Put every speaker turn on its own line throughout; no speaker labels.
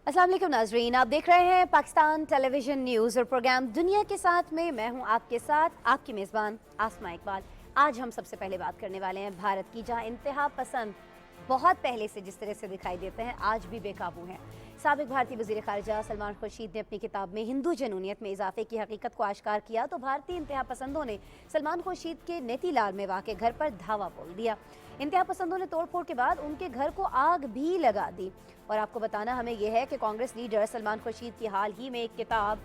अस्सलाम वालेकुम नाजरीन, आप देख रहे हैं पाकिस्तान टेलीविजन न्यूज़ और प्रोग्राम दुनिया के साथ में मैं हूं आपके साथ आपकी मेज़बान आसमा इकबाल। आज हम सबसे पहले बात करने वाले हैं भारत की, जहां इंतहा पसंद बहुत पहले से जिस तरह से दिखाई देते हैं आज भी बेकाबू हैं। साबिक भारतीय वज़ीर ख़ारिजा सलमान खुर्शीद ने अपनी किताब में हिंदू जनूनियत में इजाफे की हकीकत को आश्कार किया तो भारतीय इंतहा पसंदों ने सलमान खुर्शीद के नेतीलाल में वाक़ घर पर धावा बोल दिया। इंतहा पसंदों ने तोड़फोड़ के बाद उनके घर को आग भी लगा दी। और आपको बताना हमें यह है कि कांग्रेस लीडर सलमान खुर्शीद की हाल ही में एक किताब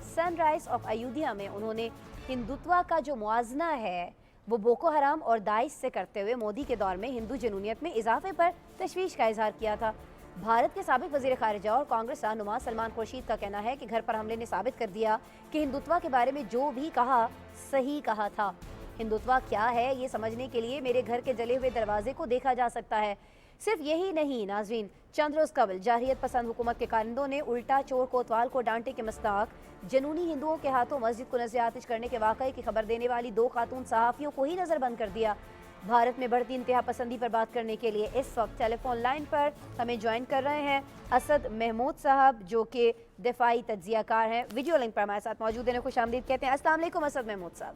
सनराइज ऑफ अयोध्या में उन्होंने हिंदुत्व का जो मुआजना है वो बोको हराम और दाइश से करते हुए मोदी के दौर में हिंदू जनूनियत में इजाफे पर तशवीश का इजहार किया था। भारत के साबिक वज़ीर ख़ारिजा और कांग्रेस रहनुमा सलमान खुर्शीद का कहना है कि घर पर हमले ने साबित कर दिया कि हिंदुत्व के बारे में जो भी कहा सही कहा था। हिंदुत्व क्या है ये समझने के लिए मेरे घर के जले हुए दरवाजे को देखा जा सकता है। सिर्फ यही नहीं नाजरीन, चंद रोज कबल जाहिरियत पसंद हुकूमत के कारिंदों ने उल्टा चोर कोतवाल को डांटे के मस्ताक जनूनी हिंदुओं के हाथों मस्जिद को नजर आतिश करने के वाक़ये की खबर देने वाली दो खातून सहाफ़ियों को ही नज़रबंद कर दिया। भारत में बढ़ती इंतहा पसंदी पर बात करने के लिए इस वक्त टेलीफोन लाइन पर हमें ज्वाइन कर रहे हैं असद महमूद साहब, जो कि दिफाई तज्जियाकार हैं। वीडियो लिंक पर हमारे साथ मौजूद हैं, खुश आमदीद कहते हैं। अस्सलाम वालेकुम असद महमूद साहब।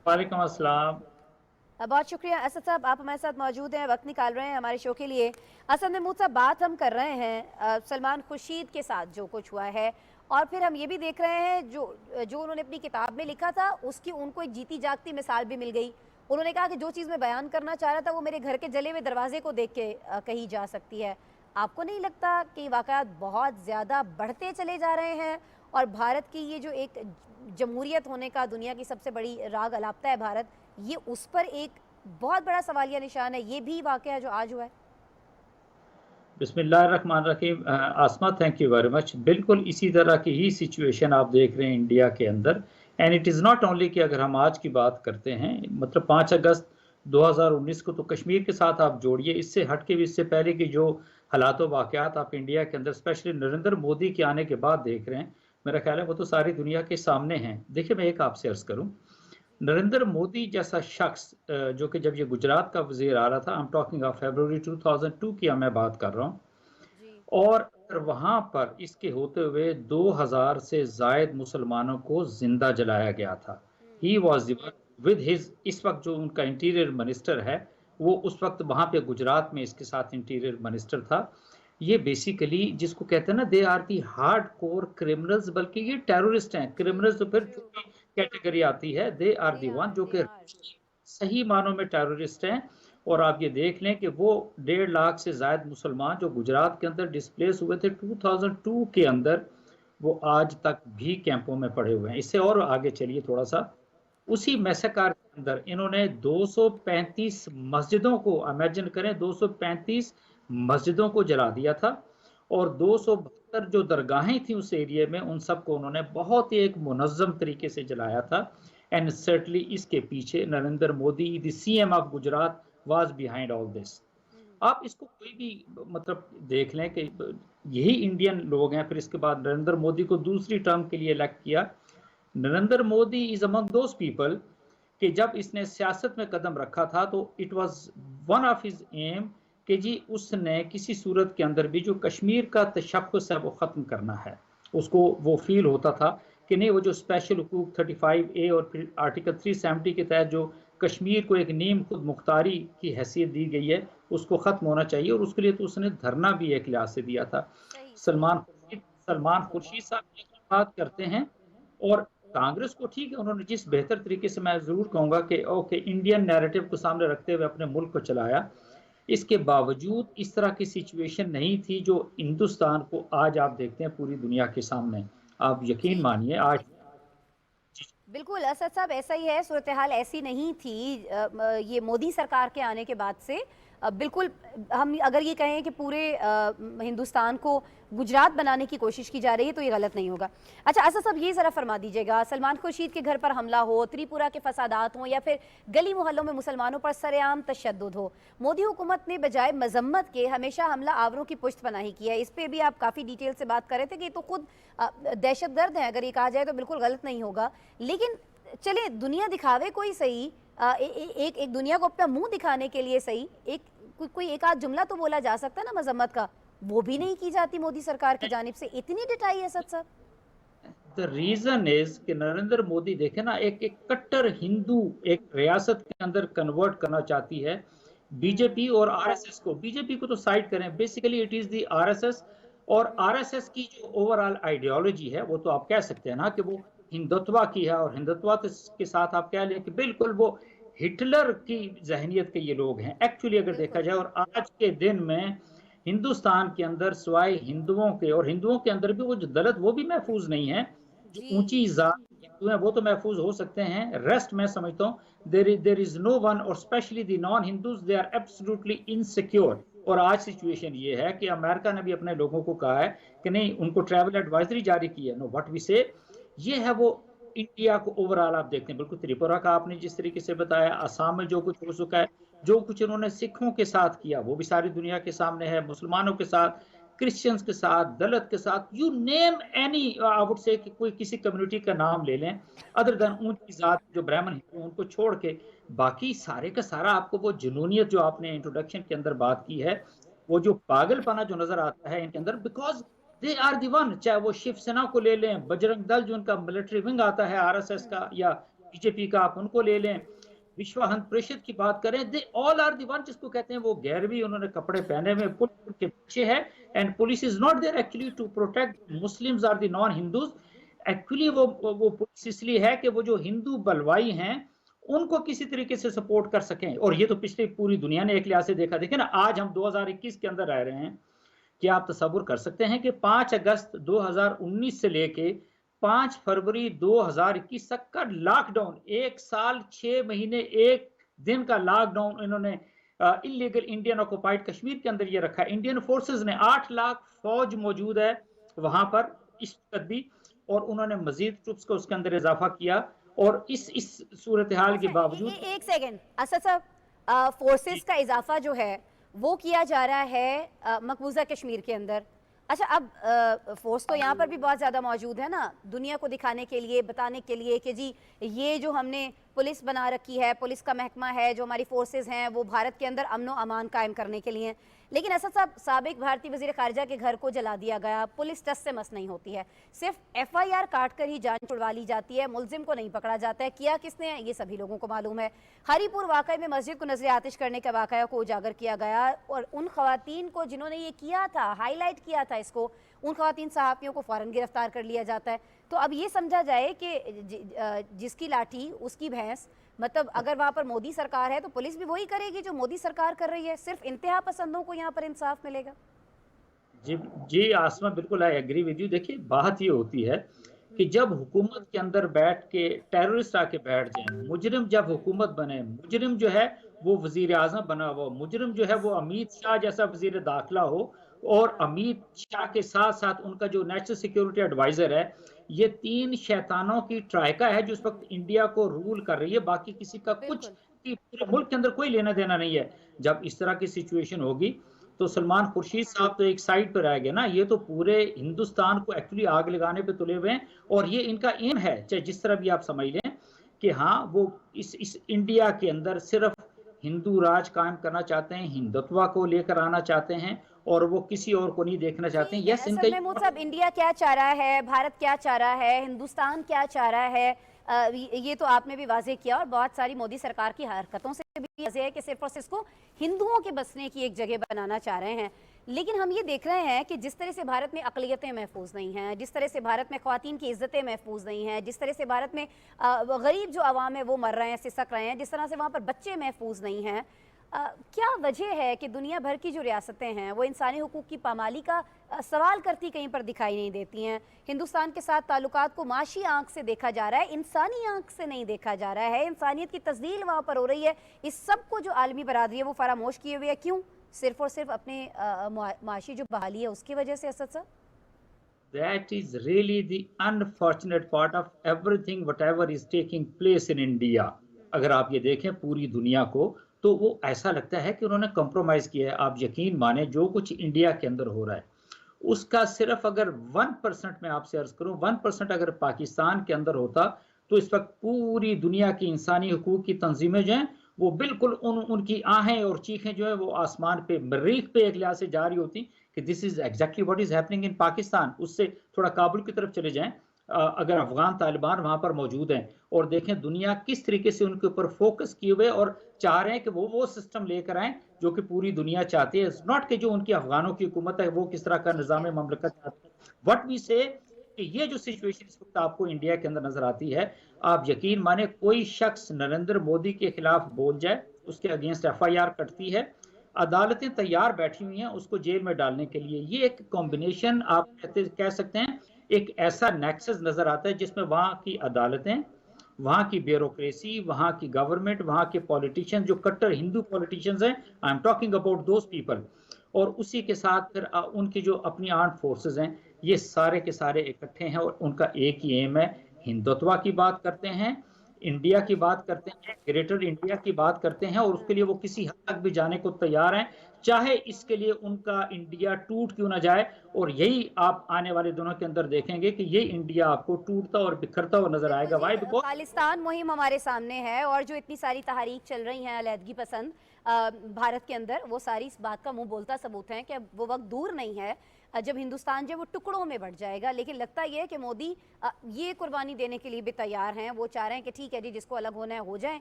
वालेकुम अस्सलाम।
बहुत शुक्रिया असद साहब, आप हमारे साथ मौजूद हैं, वक्त निकाल रहे हैं हमारे शो के लिए। असद महमूद साहब, बात हम कर रहे हैं सलमान खुर्शीद के साथ जो कुछ हुआ है, और फिर हम ये भी देख रहे हैं जो उन्होंने अपनी किताब में लिखा था उसकी उनको एक जीती जागती मिसाल भी मिल गई। उन्होंने कहा कि जो चीज़ मैं बयान करना चाह रहा था वो मेरे घर के जले हुए दरवाजे को देख के कही जा सकती है। आपको नहीं लगता कि वाक़यात बहुत ज़्यादा बढ़ते चले जा रहे हैं और भारत की ये जो एक जमहूरियत होने का दुनिया की सबसे बड़ी राग अलापता है भारत, ये उस पर एक बहुत बड़ा सवालिया निशान है, ये भी वाक़या जो आज हुआ है?
बिस्मिल्लाहिर्रहमानिर्रहीम। आसमा, थैंक यू वेरी मच। बिल्कुल इसी तरह की ही सिचुएशन आप देख रहे हैं इंडिया के अंदर। And it is not only कि अगर हम आज की बात करते हैं, मतलब 5 अगस्त 2019 को तो कश्मीर के साथ आप जोड़िए, इससे हट के भी इससे पहले की जो हालात व वाक़यात आप इंडिया के अंदर स्पेशली नरेंद्र मोदी के आने के बाद देख रहे हैं, मेरा ख्याल है वो तो सारी दुनिया के सामने हैं। देखिए, मैं एक आपसे अर्ज़ करूँ, नरेंद्र मोदी जैसा शख्स जो कि जब ये गुजरात का वजीर आ रहा था, I am talking of February 2002 की मैं बात कर रहा हूँ, और वहाँ पर इसके होते हुए 2000 से जायद मुसलमानों को जिंदा जलाया गया था। ही वॉज विद हिज, इस वक्त जो उनका इंटीरियर मिनिस्टर है वो उस वक्त वहाँ पे गुजरात में इसके साथ इंटीरियर मिनिस्टर था। ये बेसिकली जिसको कहते हैं ना, they are the hard core criminals, बल्कि ये टेररिस्ट हैं। क्रिमिनल्स तो फिर कैटेगरी आती है, दे आर दी वन जो कि सही मानों में टेररिस्ट हैं। और आप ये देख लें कि वो 1.5 लाख से ज़ायद मुसलमान जो गुजरात के अंदर डिस्प्लेस हुए थे 2002 के अंदर, वो आज तक भी कैंपों में पड़े हुए हैं। इससे और आगे चलिए थोड़ा सा, उसी मैसेकार के अंदर इन्होंने 235 मस्जिदों को, इमेजिन करें, 235 मस्जिदों को जला दिया था, और 272 जो दरगाहें थी उस एरिया में, उन सबको उन्होंने बहुत ही एक मुनज़्ज़म तरीके से जलाया था। एंड सर्टनली इसके पीछे Narendra Modi the CM of Gujarat was behind all this. आप इसको कोई भी मतलब देख लें कि यही इंडियन लोग हैं। फिर इसके बाद नरेंद्र मोदी को दूसरी टर्म के लिए इलेक्ट किया। Narendra Modi is among those people कि जब इसने सियासत में कदम रखा था तो it was one of his aim कि जी उसने किसी सूरत के अंदर भी जो कश्मीर का तशख़्ख़ुस है वो ख़त्म करना है। उसको वो फील होता था कि नहीं, वो जो स्पेशल हुकूक 35A और फिर आर्टिकल 370 के तहत जो कश्मीर को एक नीम खुद मुख्तारी की हैसियत दी गई है, उसको ख़त्म होना चाहिए। और उसके लिए तो उसने धरना भी एक लिहाज से दिया था। सलमान खुर्शीद साहब बात करते हैं, और कांग्रेस को ठीक है, उन्होंने जिस बेहतर तरीके से, मैं ज़रूर कहूँगा कि ओके, इंडियन नैरेटिव को सामने रखते हुए अपने मुल्क को चलाया। इसके बावजूद इस तरह की सिचुएशन नहीं थी जो हिंदुस्तान को आज आप देखते हैं पूरी दुनिया के सामने। आप यकीन मानिए आज
बिल्कुल असद साहब, ऐसा ही है, सूरत हाल ऐसी नहीं थी ये मोदी सरकार के आने के बाद से। बिल्कुल, हम अगर ये कहें कि पूरे हिंदुस्तान को गुजरात बनाने की कोशिश की जा रही है तो ये गलत नहीं होगा। अच्छा असद साहब, ये ज़रा फरमा दीजिएगा, सलमान खुर्शीद के घर पर हमला हो, त्रिपुरा के फसादात हों, या फिर गली मोहल्लों में मुसलमानों पर सरेआम तशद्दुद हो, मोदी हुकूमत ने बजाय मजम्मत के हमेशा हमला आवरों की पुश्त पनाही की है। इस पर भी आप काफ़ी डिटेल से बात कर रहे थे कि तो खुद दहशत गर्द है, अगर ये कहा जाए तो बिल्कुल गलत नहीं होगा। लेकिन चले दुनिया दिखावे कोई सही, एक दुनिया को अपना मुंह दिखाने के लिए सही, कोई एक आध जुमला तो बोला जा सकता है ना मजम्मत का, وہ بھی نہیں کی جاتی موदी سرکار کی جانب سے. اتنی ڈٹائی ہے اسد صاحب.
دا ریزن از کہ نریندر مودی دیکھیں نا ایک کٹر ہندو ایک ریاست کے اندر کنورٹ کرنا چاہتی ہے بی جے پی اور آر ایس ایس کو. بی جے پی کو تو سائڈ کریں, basically it is the R S S, اور آر ایس ایس کی جو اوور آل آئیڈیالوجی ہے وہ تو آپ کہہ سکتے ہیں نا کہ وہ ہندوتوا کی ہے, اور ہندوتوا کے ساتھ آپ کہہ لیں کہ بالکل وہ ہٹلر کی ذہنیت کے یہ لوگ ہیں ایکچولی اگر دیکھا جائے. اور آج کے دن میں ہندوستان کے اندر سوائے ہندوؤں کے, اور ہندوؤں کے اندر بھی وہ جو دلت وہ بھی محفوظ نہیں ہے, جو اونچی ذات ہندو ہیں وہ تو محفوظ ہو سکتے ہیں, ریسٹ میں سمجھتا ہوں there is no one, اور especially the non Hindus, they are absolutely insecure. اور آج سچویشن یہ ہے کہ امریکہ نے بھی اپنے لوگوں کو کہا ہے کہ نہیں, ان کو ٹریول ایڈوائزری جاری کی ہے. نو وٹ وی سے, یہ ہے وہ انڈیا کو اوور آل آپ دیکھتے ہیں. بالکل تریپورہ کا آپ نے جس طریقے سے بتایا, آسام میں جو کچھ ہو چکا ہے, جو کچھ انہوں نے سکھوں کے ساتھ کیا وہ بھی ساری دنیا کے سامنے ہے, مسلمانوں کے ساتھ, کرسچنز کے ساتھ, دلت کے ساتھ, you name any, I would say کہ کوئی کسی کمیونٹی کا نام لے لیں ادر دین اونچی ذات جو برہمن ہندو ان کو چھوڑ کے, باقی سارے کا سارا آپ کو وہ جنونیت جو آپ نے انٹروڈکشن کے اندر بات کی ہے, وہ جو پاگل پنا جو نظر آتا ہے ان کے اندر, because they are the one. چاہے وہ شیو سینا کو لے لیں, بجرنگ دل جو ان کا ملٹری ونگ آتا ہے آر ایس ایس کا یا بی جے پی کا, آپ ان کو لے لیں, وشو ہند پریشد کی بات کریں, دے آل آر دی ون, جس کو کہتے ہیں وہ غیروی, انہوں نے کپڑے پہنے ہوئے پولیس کے پیچھے ہے, and police is not there actually to protect Muslims are the non Hindus. Actually وہ پولیس اس لیے ہے کہ وہ جو ہندو بلوائی ہیں ان کو کسی طریقے سے سپورٹ کر سکیں. اور یہ تو پچھلے پوری دنیا نے ایک لحاظ سے دیکھا. دیکھیں نا, آج ہم 2021 کے اندر رہ رہے ہیں, کیا آپ تصور کر سکتے ہیں کہ 5 اگست 2019 سے لے کے 5 فروری 2021 تک کا لاک ڈاؤن, 1 سال 6 مہینے 1 دن کا لاک ڈاؤن انہوں نے انلیگل انڈین آکوپائڈ کشمیر کے اندر یہ رکھا. انڈین فورسز نے 8 لاکھ فوج موجود ہے وہاں پر اس وقت بھی, اور انہوں نے مزید ٹروپس کو اس کے اندر اضافہ کیا. اور اس صورتحال کے باوجود,
ایک سیکنڈ اسد صاحب, فورسز کا اضافہ جو ہے وہ کیا جا رہا ہے مقبوضہ کشمیر کے اندر. اچھا, اب فورس تو یہاں پر بھی بہت زیادہ موجود ہے نا, دنیا کو دکھانے کے لیے, بتانے کے لیے کہ جی یہ جو ہم نے پولیس بنا رکھی ہے, پولیس کا محکمہ ہے, جو ہماری فورسز ہیں وہ بھارت کے اندر امن و امان قائم کرنے کے لیے. لیکن اسد صاحب, سابق بھارتی وزیر خارجہ کے گھر کو جلا دیا گیا, پولیس ٹس سے مس نہیں ہوتی ہے, صرف ایف آئی آر کاٹ کر ہی جان چھڑوا لی جاتی ہے, ملزم کو نہیں پکڑا جاتا ہے. کیا کس نے, یہ سبھی لوگوں کو معلوم ہے. ہری پور واقعے میں مسجد کو نظر آتش کرنے کے واقعہ کو اجاگر کیا گیا, اور ان خواتین کو جنہوں نے یہ کیا تھا, ہائی لائٹ کیا تھا اس کو, ان خواتین صحافیوں کو فوراً گرفتار کر لیا جاتا ہے. تو اب یہ سمجھا جائے کہ جس کی لاٹھی اس کی بھینس, مطلب اگر وہاں پر مودی سرکار ہے تو پولیس بھی وہی کرے گی جو مودی سرکار کر رہی ہے, صرف انتہا پسندوں کو یہاں پر انصاف ملے گا.
جی آسما, بالکل آئی ایگری ود یو. دیکھیے بات یہ ہوتی ہے کہ جب حکومت کے اندر بیٹھ کے ٹیررسٹ آ کے بیٹھ جائیں, مجرم جب حکومت بنے, مجرم جو ہے وہ وزیر اعظم بنا ہوا, مجرم جو ہے وہ امیت شاہ جیسا وزیر داخلہ ہو, اور امیت شاہ کے ساتھ ساتھ ان کا جو نیشنل سیکیورٹی ایڈوائزر ہے, یہ 3 شیطانوں کی ٹرائکا ہے جو اس وقت انڈیا کو رول کر رہی ہے. باقی کسی کا کچھ پورے ملک کے اندر کوئی لینا دینا نہیں ہے. جب اس طرح کی سچویشن ہوگی تو سلمان خورشید صاحب تو ایک سائڈ پہ رہ گئے نا, یہ تو پورے ہندوستان کو ایکچولی آگ لگانے پہ تلے ہوئے ہیں. اور یہ ان کا ایم ہے, چاہے جس طرح بھی آپ سمجھ لیں, کہ ہاں وہ اس انڈیا کے اندر صرف ہندو راج قائم کرنا چاہتے ہیں, ہندوتوا کو لے کر آنا چاہتے ہیں, اور وہ کسی اور کو نہیں دیکھنا چاہتے ہیں. یس, ان کا
محمود صاحب, انڈیا کیا چاہ رہا ہے, بھارت کیا چاہ رہا ہے, ہندوستان کیا چاہ رہا ہے, یہ تو آپ نے بھی واضح کیا, اور بہت ساری مودی سرکار کی حرکتوں سے بھی واضح ہے کہ صرف اور صرف کو ہندوؤں کے بسنے کی ایک جگہ بنانا چاہ رہے ہیں. لیکن ہم یہ دیکھ رہے ہیں کہ جس طرح سے بھارت میں اقلیتیں محفوظ نہیں ہیں, جس طرح سے بھارت میں خواتین کی عزتیں محفوظ نہیں ہیں, جس طرح سے بھارت میں غریب جو عوام ہے وہ مر رہے ہیں, سسک رہے ہیں, جس طرح سے وہاں پر بچے محفوظ نہیں ہیں, کیا وجہ ہے کہ دنیا بھر کی جو ریاستیں ہیں وہ انسانی حقوق کی پامالی کا سوال کرتی کہیں پر دکھائی نہیں دیتی ہیں؟ ہندوستان کے ساتھ تعلقات کو معاشی آنکھ سے دیکھا جا رہا ہے, انسانی آنکھ سے نہیں دیکھا جا رہا ہے, انسانیت کی تذلیل وہاں پر ہو رہی ہے. اس سب کو جو عالمی برادری ہے وہ فراموش کیے ہوئے ہے, کیوں؟ صرف اور صرف اپنے معاشی جو بحالی ہے اس کی وجہ سے. اسد صاحب,
That is really the unfortunate part of everything whatever is taking place in India. اگر آپ یہ دیکھیں پوری دنیا کو تو وہ ایسا لگتا ہے کہ انہوں نے کمپرومائز کیا ہے. آپ یقین مانیں جو کچھ انڈیا کے اندر ہو رہا ہے اس کا صرف اگر 1% میں آپ سے عرض کروں, 1% اگر پاکستان کے اندر ہوتا تو اس وقت پوری دنیا کی انسانی حقوق کی تنظیمیں جو ہیں وہ بالکل ان کی آہیں اور چیخیں جو ہے وہ آسمان پہ مریخ پہ ایک لحاظ سے جاری ہوتی کہ this is exactly what is happening in Pakistan. اس سے تھوڑا کابل کی طرف چلے جائیں, اگر افغان طالبان وہاں پر موجود ہیں اور دیکھیں دنیا کس طریقے سے ان کے اوپر فوکس کیے ہوئے اور چاہ رہے ہیں کہ وہ سسٹم لے کر آئیں جو کہ پوری دنیا چاہتی ہے, ناٹ کہ جو ان کی افغانوں کی حکومت ہے وہ کس طرح کا
ٹھیک
نظام
ہے.
مملکت چاہتی ہے. وٹ وی سے کہ یہ جو سچویشن اس وقت آپ کو انڈیا کے اندر نظر آتی ہے, آپ یقین مانے کوئی شخص نریندر مودی کے خلاف بول جائے اس کے اگینسٹ ایف آئی آر کٹتی ہے, عدالتیں تیار بیٹھی ہوئی ہیں اس کو جیل میں ڈالنے کے لیے. یہ ایک کمبینیشن آپ کہہ سکتے ہیں, ایک ایسا نیکسس نظر آتا ہے جس میں وہاں کی عدالتیں, وہاں کی بیوروکریسی, وہاں کی گورنمنٹ, وہاں کے پولیٹیشین جو کٹر ہندو پولیٹیشینز ہیں, I am talking about those people, اور اسی کے ساتھ پھر ان کی جو اپنی آرمڈ فورسز ہیں, یہ سارے کے سارے اکٹھے ہیں اور ان کا ایک ہی ایم ہے, ہندوتوا کی بات کرتے ہیں, انڈیا کی بات کرتے ہیں, گریٹر انڈیا کی بات کرتے ہیں, اور اس کے لیے وہ کسی حد تک بھی جانے کو تیار ہیں, چاہے اس کے لیے ان کا انڈیا ٹوٹ کیوں نہ جائے. اور یہی آپ آنے والے دنوں کے اندر دیکھیں گے کہ یہ انڈیا آپ کو ٹوٹتا اور بکھرتا ہوا نظر آئے
بالکل
گا.
جی,
وائی بیکاز
خالصتان مہم ہمارے سامنے ہے اور جو اتنی ساری تحریک چل رہی ہیں علیحدگی پسند بھارت کے اندر, وہ ساری اس بات کا منہ بولتا ثبوت ہے کہ وہ وقت دور نہیں ہے جب ہندوستان جو ہے وہ ٹکڑوں میں بٹ جائے گا. لیکن لگتا یہ ہے کہ مودی یہ قربانی دینے کے لیے بھی تیار ہیں. وہ چاہ رہے ہیں کہ ٹھیک ہے جی, جس کو الگ ہونا ہے ہو جائیں,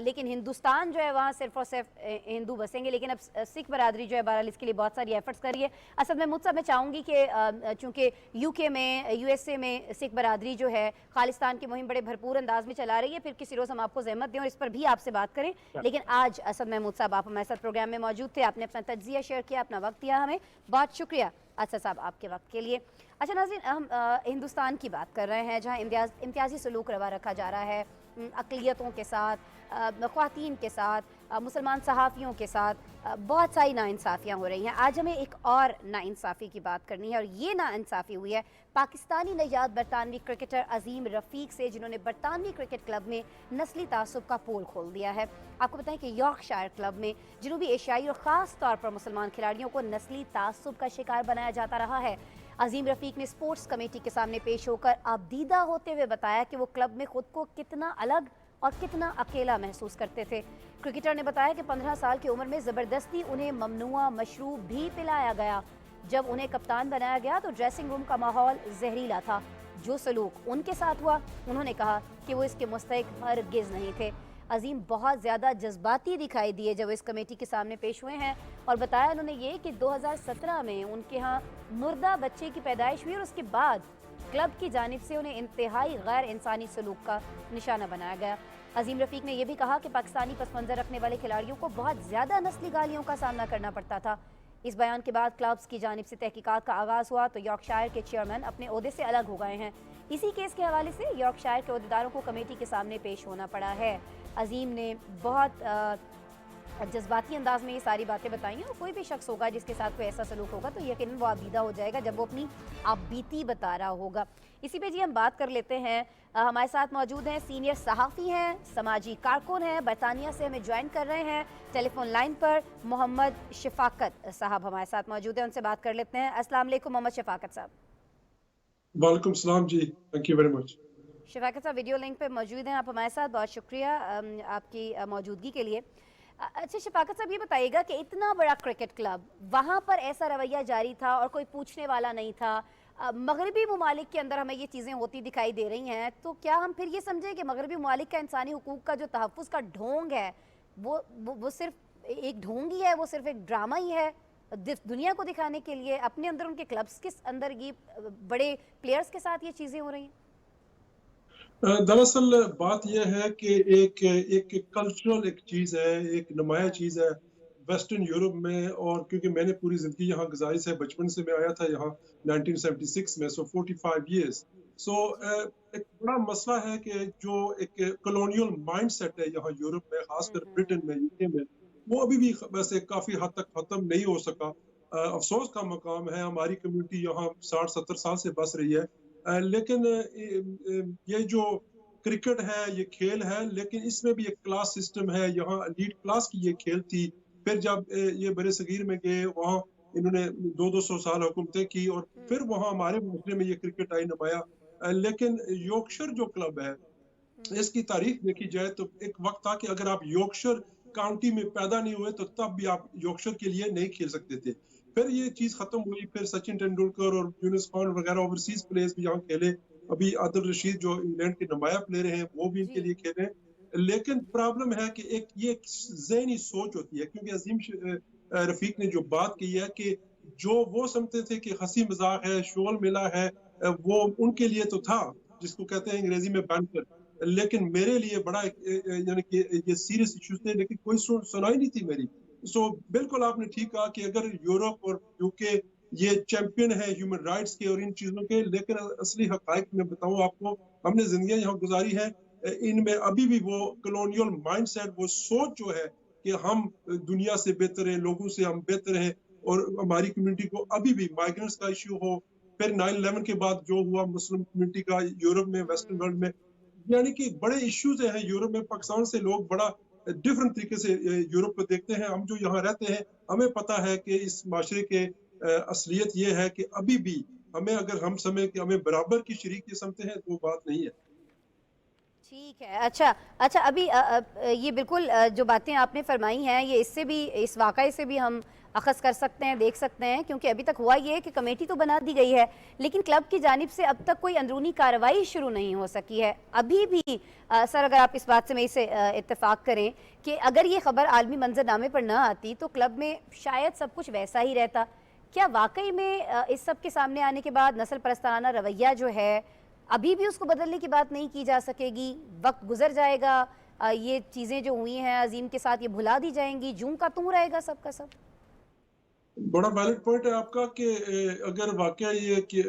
لیکن ہندوستان جو ہے وہاں صرف اور صرف ہندو بسیں گے. لیکن اب سکھ برادری جو ہے بہرحال اس کے لیے بہت ساری ایفرٹس کر رہی ہے. اسد محمود صاحب, میں چاہوں گی کہ چونکہ یو کے میں, یو ایس اے میں سکھ برادری جو ہے خالصتان کی مہم بڑے بھرپور انداز میں چلا رہی ہے, پھر کسی روز ہم آپ کو زحمت دیں اور اس پر بھی آپ سے بات کریں. لیکن آج اسد محمود صاحب آپ ہمارے ساتھ پروگرام میں موجود تھے, آپ نے اپنا تجزیہ شیئر کیا, اپنا وقت دیا ہمیں, بہت شکریہ اسد صاحب آپ کے وقت کے لیے. اچھا ناظرین, ہم ہندوستان کی بات کر رہے ہیں جہاں امتیازی سلوک روا رکھا جا رہا ہے اقلیتوں کے ساتھ, خواتین کے ساتھ, مسلمان صحافیوں کے ساتھ بہت ساری ناانصافیاں ہو رہی ہیں. آج ہمیں ایک اور ناانصافی کی بات کرنی ہے, اور یہ ناانصافی ہوئی ہے پاکستانی نژاد برطانوی کرکٹر عظیم رفیق سے, جنہوں نے برطانوی کرکٹ کلب میں نسلی تعصب کا پول کھول دیا ہے. آپ کو بتائیں کہ یارکشائر کلب میں جنوبی ایشیائی اور خاص طور پر مسلمان کھلاڑیوں کو نسلی تعصب کا شکار بنایا جاتا رہا ہے. عظیم رفیق نے سپورٹس کمیٹی کے سامنے پیش ہو کر ابدیدہ ہوتے ہوئے بتایا کہ وہ کلب میں خود کو کتنا الگ اور کتنا اکیلا محسوس کرتے تھے. کرکٹر نے بتایا کہ 15 سال کی عمر میں زبردستی انہیں ممنوعہ مشروب بھی پلایا گیا. جب انہیں کپتان بنایا گیا تو ڈریسنگ روم کا ماحول زہریلا تھا. جو سلوک ان کے ساتھ ہوا, انہوں نے کہا کہ وہ اس کے مستحق ہرگز نہیں تھے. عظیم بہت زیادہ جذباتی دکھائی دیے جب اس کمیٹی کے سامنے پیش ہوئے ہیں, اور بتایا انہوں نے یہ کہ 2017 میں ان کے ہاں مردہ بچے کی پیدائش ہوئی اور اس کے بعد کلب کی جانب سے انہیں انتہائی غیر انسانی سلوک کا نشانہ بنایا گیا. عظیم رفیق نے یہ بھی کہا کہ پاکستانی پس منظر رکھنے والے کھلاڑیوں کو بہت زیادہ نسلی گالیوں کا سامنا کرنا پڑتا تھا. اس بیان کے بعد کلبز کی جانب سے تحقیقات کا آغاز ہوا تو یارکشائر کے چیئرمین اپنے عہدے سے الگ ہو گئے ہیں. اسی کیس کے حوالے سے یارکشائر کے عہدیداروں کو کمیٹی کے سامنے پیش ہونا پڑا ہے. عظیم نے بہت جذباتی انداز میں یہ ساری باتیں بتائی ہیں, اور کوئی بھی شخص ہوگا جس کے ساتھ کوئی ایسا سلوک ہوگا تو یقیناً وہ ابیدہ ہو جائے گا جب وہ اپنی آپ بیتی بتا رہا ہوگا. اسی پہ جی ہم بات کر لیتے ہیں, ہمارے ساتھ موجود ہیں سینئر صحافی ہیں, سماجی کارکن ہیں, برطانیہ سے ہمیں جوائن کر رہے ہیں ٹیلی فون لائن پر. محمد شفاقت صاحب ہمارے ساتھ موجود ہیں, ان سے بات کر لیتے ہیں. السلام علیکم محمد شفاقت صاحب.
وعلیکم السلام جی, thank you very much.
Shafaqat صاحب ویڈیو لنک پہ موجود ہیں آپ ہمارے ساتھ, بہت شکریہ آپ کی موجودگی کے لیے. اچھا شفاقت صاحب, یہ بتائیے گا کہ اتنا بڑا کرکٹ کلب, وہاں پر ایسا رویہ جاری تھا اور کوئی پوچھنے والا نہیں تھا. مغربی ممالک کے اندر ہمیں یہ چیزیں ہوتی دکھائی دے رہی ہیں, تو کیا ہم پھر یہ سمجھیں کہ مغربی ممالک کا انسانی حقوق کا جو تحفظ کا ڈھونگ ہے وہ صرف ایک ڈھونگ ہی ہے, وہ صرف ایک ڈرامہ ہی ہے دنیا کو دکھانے کے لیے؟ اپنے اندر ان کے کلبز کے اندر یہ بڑے پلیئرز کے ساتھ یہ چیزیں ہو رہی ہیں.
دراصل بات یہ ہے کہ ایک کلچرل ایک چیز ہے, ایک نمایاں چیز ہے ویسٹرن یورپ میں, اور کیونکہ میں نے پوری زندگی یہاں گزاری ہے, بچپن سے میں آیا تھا یہاں 1976 میں, سو 45 ایئرز. سو ایک بڑا مسئلہ ہے کہ جو ایک کلونیل مائنڈ سیٹ ہے یہاں یورپ میں, خاص کر برٹن میں, یو کے میں, وہ ابھی بھی ویسے کافی حد تک ختم نہیں ہو سکا. افسوس کا مقام ہے, ہماری کمیونٹی یہاں 60-70 سال سے بس رہی ہے, لیکن یہ جو کرکٹ ہے یہ کھیل ہے, لیکن اس میں بھی ایک کلاس سسٹم ہے. یہاں لیڈ کلاس کی یہ کھیل تھی, پھر جب یہ برے صغیر میں گئے وہاں انہوں نے 200 سال حکومتیں کی, اور پھر وہاں ہمارے معاشرے میں یہ کرکٹ آئی نمایاں. لیکن یورکشائر جو کلب ہے اس کی تاریخ دیکھی جائے تو ایک وقت تھا کہ اگر آپ یورکشائر काउंटी में पैदा नहीं हुए तो तब भी आप यॉर्कशायर के लिए नहीं खेल सकते थे। फिर ये चीज खत्म हुई, फिर सचिन तेंदुलकर और यूनुस खान वगैरह ओवरसीज प्लेयर्स भी यहाँ खेले। अभी आदिल रशीद जो इंग्लैंड के नुमाया प्लेयर हैं वो भी इनके
जी।
लिए खेले। लेकिन प्रॉब्लम है कि एक ये ज़हनी सोच होती है, क्योंकि रफीक ने जो बात की है कि जो वो समझते थे कि हंसी मजाक है, शोल मिला है, वो उनके लिए तो था, जिसको कहते हैं अंग्रेजी में बैंटर। लेकिन मेरे लिए बड़ा यानी कि ये सीरियस इश्यूज थे, लेकिन कोई सुनाई नहीं थी मेरी। सो बिल्कुल आपने ठीक कहा कि अगर यूरोप और यूके ये चैंपियन है ह्यूमन राइट्स के और इन चीजों के, लेकिन असली हकायक मैं बताऊं आपको, हमने जिंदगियां यहाँ गुजारी है, इनमें अभी भी वो कॉलोनियल माइंडसेट, वो सोच जो है कि हम दुनिया से बेहतर है, लोगों से हम बेहतर हैं, और हमारी कम्युनिटी को अभी भी माइग्रेंट्स का इश्यू हो, फिर 9/11 के बाद जो हुआ मुस्लिम कम्युनिटी का यूरोप में, वेस्टर्न वर्ल्ड में, यानी कि बड़े इश्यूज हैं यूरोप में। पाकिस्तान से लोग बड़ा डिफरेंट तरीके से यूरोप को देखते हैं। हम जो यहाँ रहते हैं, हमें पता है कि इस माशरे के असलियत ये है कि अभी भी हमें, अगर हम समझ कि हमें बराबर की शरीक ये समझते हैं, तो वो बात नहीं है।
ठीक है। अच्छा अच्छा, अभी ये बिल्कुल जो बातें आपने फरमाई हैं, ये इससे भी, इस वाक़ये से भी हम अखज़ कर सकते हैं, देख सकते हैं, क्योंकि अभी तक हुआ ये है कि कमेटी तो बना दी गई है, लेकिन क्लब की जानिब से अब तक कोई अंदरूनी कार्रवाई शुरू नहीं हो सकी है अभी भी। सर, अगर आप इस बात से मेरे से इत्तेफाक करें कि अगर ये खबर आलमी मंजरनामे पर ना आती तो क्लब में शायद सब कुछ वैसा ही रहता। क्या वाकई में इस सब के सामने आने के बाद नस्ल परस्ताना रवैया जो है, अभी भी उसको बदलने की बात नहीं की जा सकेगी? वक्त गुजर जाएगा, ये चीज़ें जो हुई हैं अजीम के साथ, ये भुला दी जाएंगी, जूं का तू रहेगा सबका सब?
बड़ा वैलिड पॉइंट है आपका कि अगर वाकया ये कि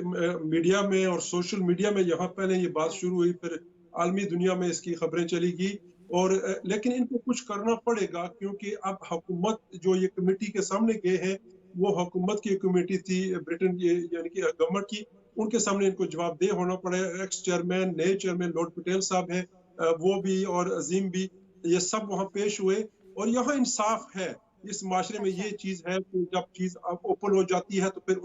मीडिया में और सोशल मीडिया में यहाँ पहले ये बात शुरू हुई, फिर आलमी दुनिया में इसकी खबरें चली गई, और लेकिन इनको कुछ करना पड़ेगा, क्योंकि अब हुकूमत जो ये कमेटी के सामने गए हैं, वो हुकूमत की कमेटी थी ब्रिटेन की, यानी कि गवर्नमेंट की, उनके सामने इनको जवाबदेह होना पड़ेगा। एक्स चेयरमैन, नए चेयरमैन लॉर्ड पटेल साहब हैं, वो भी और अजीम भी, ये सब वहाँ पेश हुए, और यहाँ इंसाफ है। इस माशरे में
अच्छा।
ये चीज है कि जब चीज ओपन हो जाती है तो फिर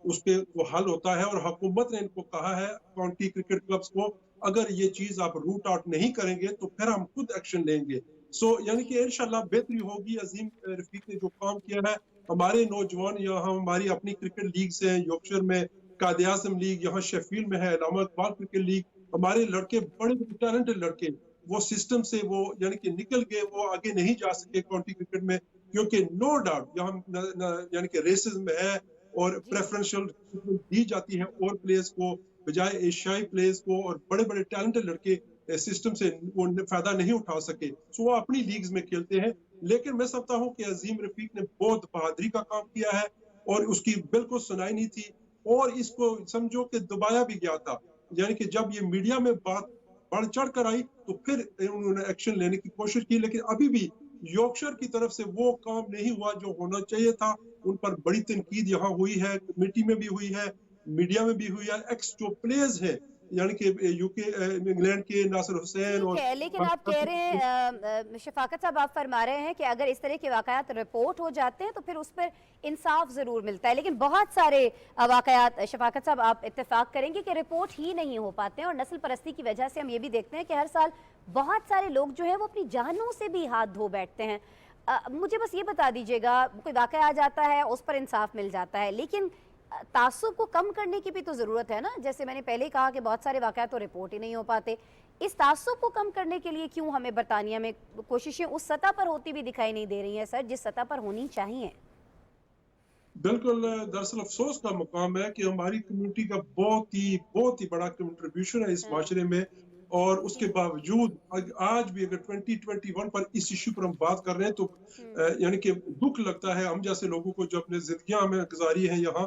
उसके वो हल होता है, और हुकूमत ने इनको कहा है, काउंटी क्रिकेट क्लब्स को, अगर ये चीज आप रूट आउट नहीं करेंगे तो फिर हम खुद एक्शन लेंगे। सो यानी कि इंशाल्लाह बेहतरी होगी। अजीम रफीक ने जो काम किया है, हमारे नौजवान यहाँ, हमारी अपनी क्रिकेट लीग से, यॉर्कशायर में कायद आज़म लीग, यहाँ शेफील्ड में है अल्लामा इकबाल क्रिकेट लीग, हमारे लड़के बड़े टैलेंटेड लड़के, वो सिस्टम से वो यानी कि निकल गए, वो आगे नहीं जा सके काउंटी क्रिकेट में, क्योंकि नो डाउट यहाँ यानी कि रेसिज्म है, और
जी।
प्रेफरेंशियल दी जाती है और प्लेयर्स को बजाय एशियाई प्लेयर्स को, और बड़े बड़े टैलेंटेड लड़के सिस्टम से वो फायदा नहीं उठा सके, सो वो अपनी लीग्स में खेलते हैं। लेकिन मैं समझता हूँ कि अजीम रफीक ने बहुत बहादुरी का काम किया है, और उसकी बिल्कुल सुनाई नहीं थी, और इसको समझो कि दबाया भी गया था। यानी कि जब ये मीडिया में बात बढ़ चढ़ कर आई तो फिर उन्होंने एक्शन लेने की कोशिश की, लेकिन अभी भी यॉर्कशायर की तरफ से वो काम नहीं हुआ जो होना चाहिए था। उन पर बड़ी तनकीद यहाँ हुई है, कमेटी में भी हुई है, मीडिया में भी हुई है। एक्स जो प्लेयर्स हैं, यानी कि यूके इंग्लैंड के नासिर हुसैन
ठीक
और
है, लेकिन आप कह रहे हैं, शफाकत साहब आप फरमा रहे हैं कि अगर इस तरह के वाकयात रिपोर्ट हो जाते हैं तो फिर उस पर इंसाफ ज़रूर मिलता है, लेकिन बहुत सारे वाकयात, शफाकत साहब आप इत्तेफाक करेंगे कि रिपोर्ट ही नहीं हो पाते हैं, और नस्ल परस्ती की वजह से हम ये भी देखते हैं कि हर साल बहुत सारे लोग जो है वो अपनी जानों से भी हाथ धो बैठते हैं। मुझे बस ये बता दीजिएगा, कोई वाकया आ जाता है, उस पर इंसाफ मिल जाता है, लेकिन तासुब को कम करने की भी तो ज़रूरत है ना। जैसे मैंने पहले ही कहा कि बहुत सारे वाक़यात तो रिपोर्ट ही नहीं हो पाते। इस तासुब को कम करने के लिए क्यों हमें बरतानिया में कोशिशें उस सतह पर होती भी दिखाई नहीं दे रही हैं सर, जिस सतह पर होनी चाहिए?
बिल्कुल, दरअसल अफसोस का मुकाम है कि हमारी कम्युनिटी का बहुत ही बड़ा कंट्रीब्यूशन है इस माशरे में, और उसके बावजूद आज भी अगर 2021 पर इस इश्यू पर हम बात कर रहे हैं तो यानी कि दुख लगता है हम जैसे लोगों को, जो अपने जिंदगियां हमें गुजारी हैं यहाँ,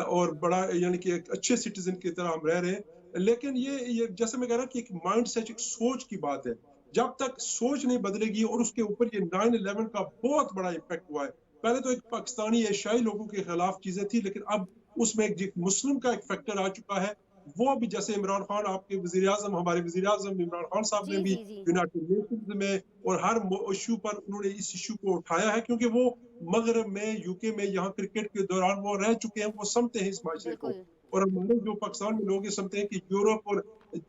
और बड़ा यानी कि एक अच्छे सिटीजन की तरह हम रह रहे हैं। लेकिन ये जैसे मैं कह रहा कि एक माइंड सेट, एक सोच की बात है। जब तक सोच नहीं बदलेगी, और उसके ऊपर ये 9/11 का बहुत बड़ा इम्पैक्ट हुआ है। पहले तो एक पाकिस्तानी एशियाई लोगों के खिलाफ चीजें थी, लेकिन अब उसमें एक मुस्लिम का एक फैक्टर आ चुका है। वो भी जैसे इमरान खान, आपके वजीर आजम, हमारे वजीर आजम इमरान खान साहब ने
जी
भी
जी जी।
यूनाइटेड नेशंस में और हर इश्यू पर उन्होंने इस इश्यू को उठाया है, क्योंकि वो मगरब में, यूके में, यहाँ क्रिकेट के दौरान वो रह चुके हैं, वो समझते हैं इस माशरे को।
बिल्कुल।
और हमारे जो पाकिस्तान में लोग ये समझते हैं कि यूरोप और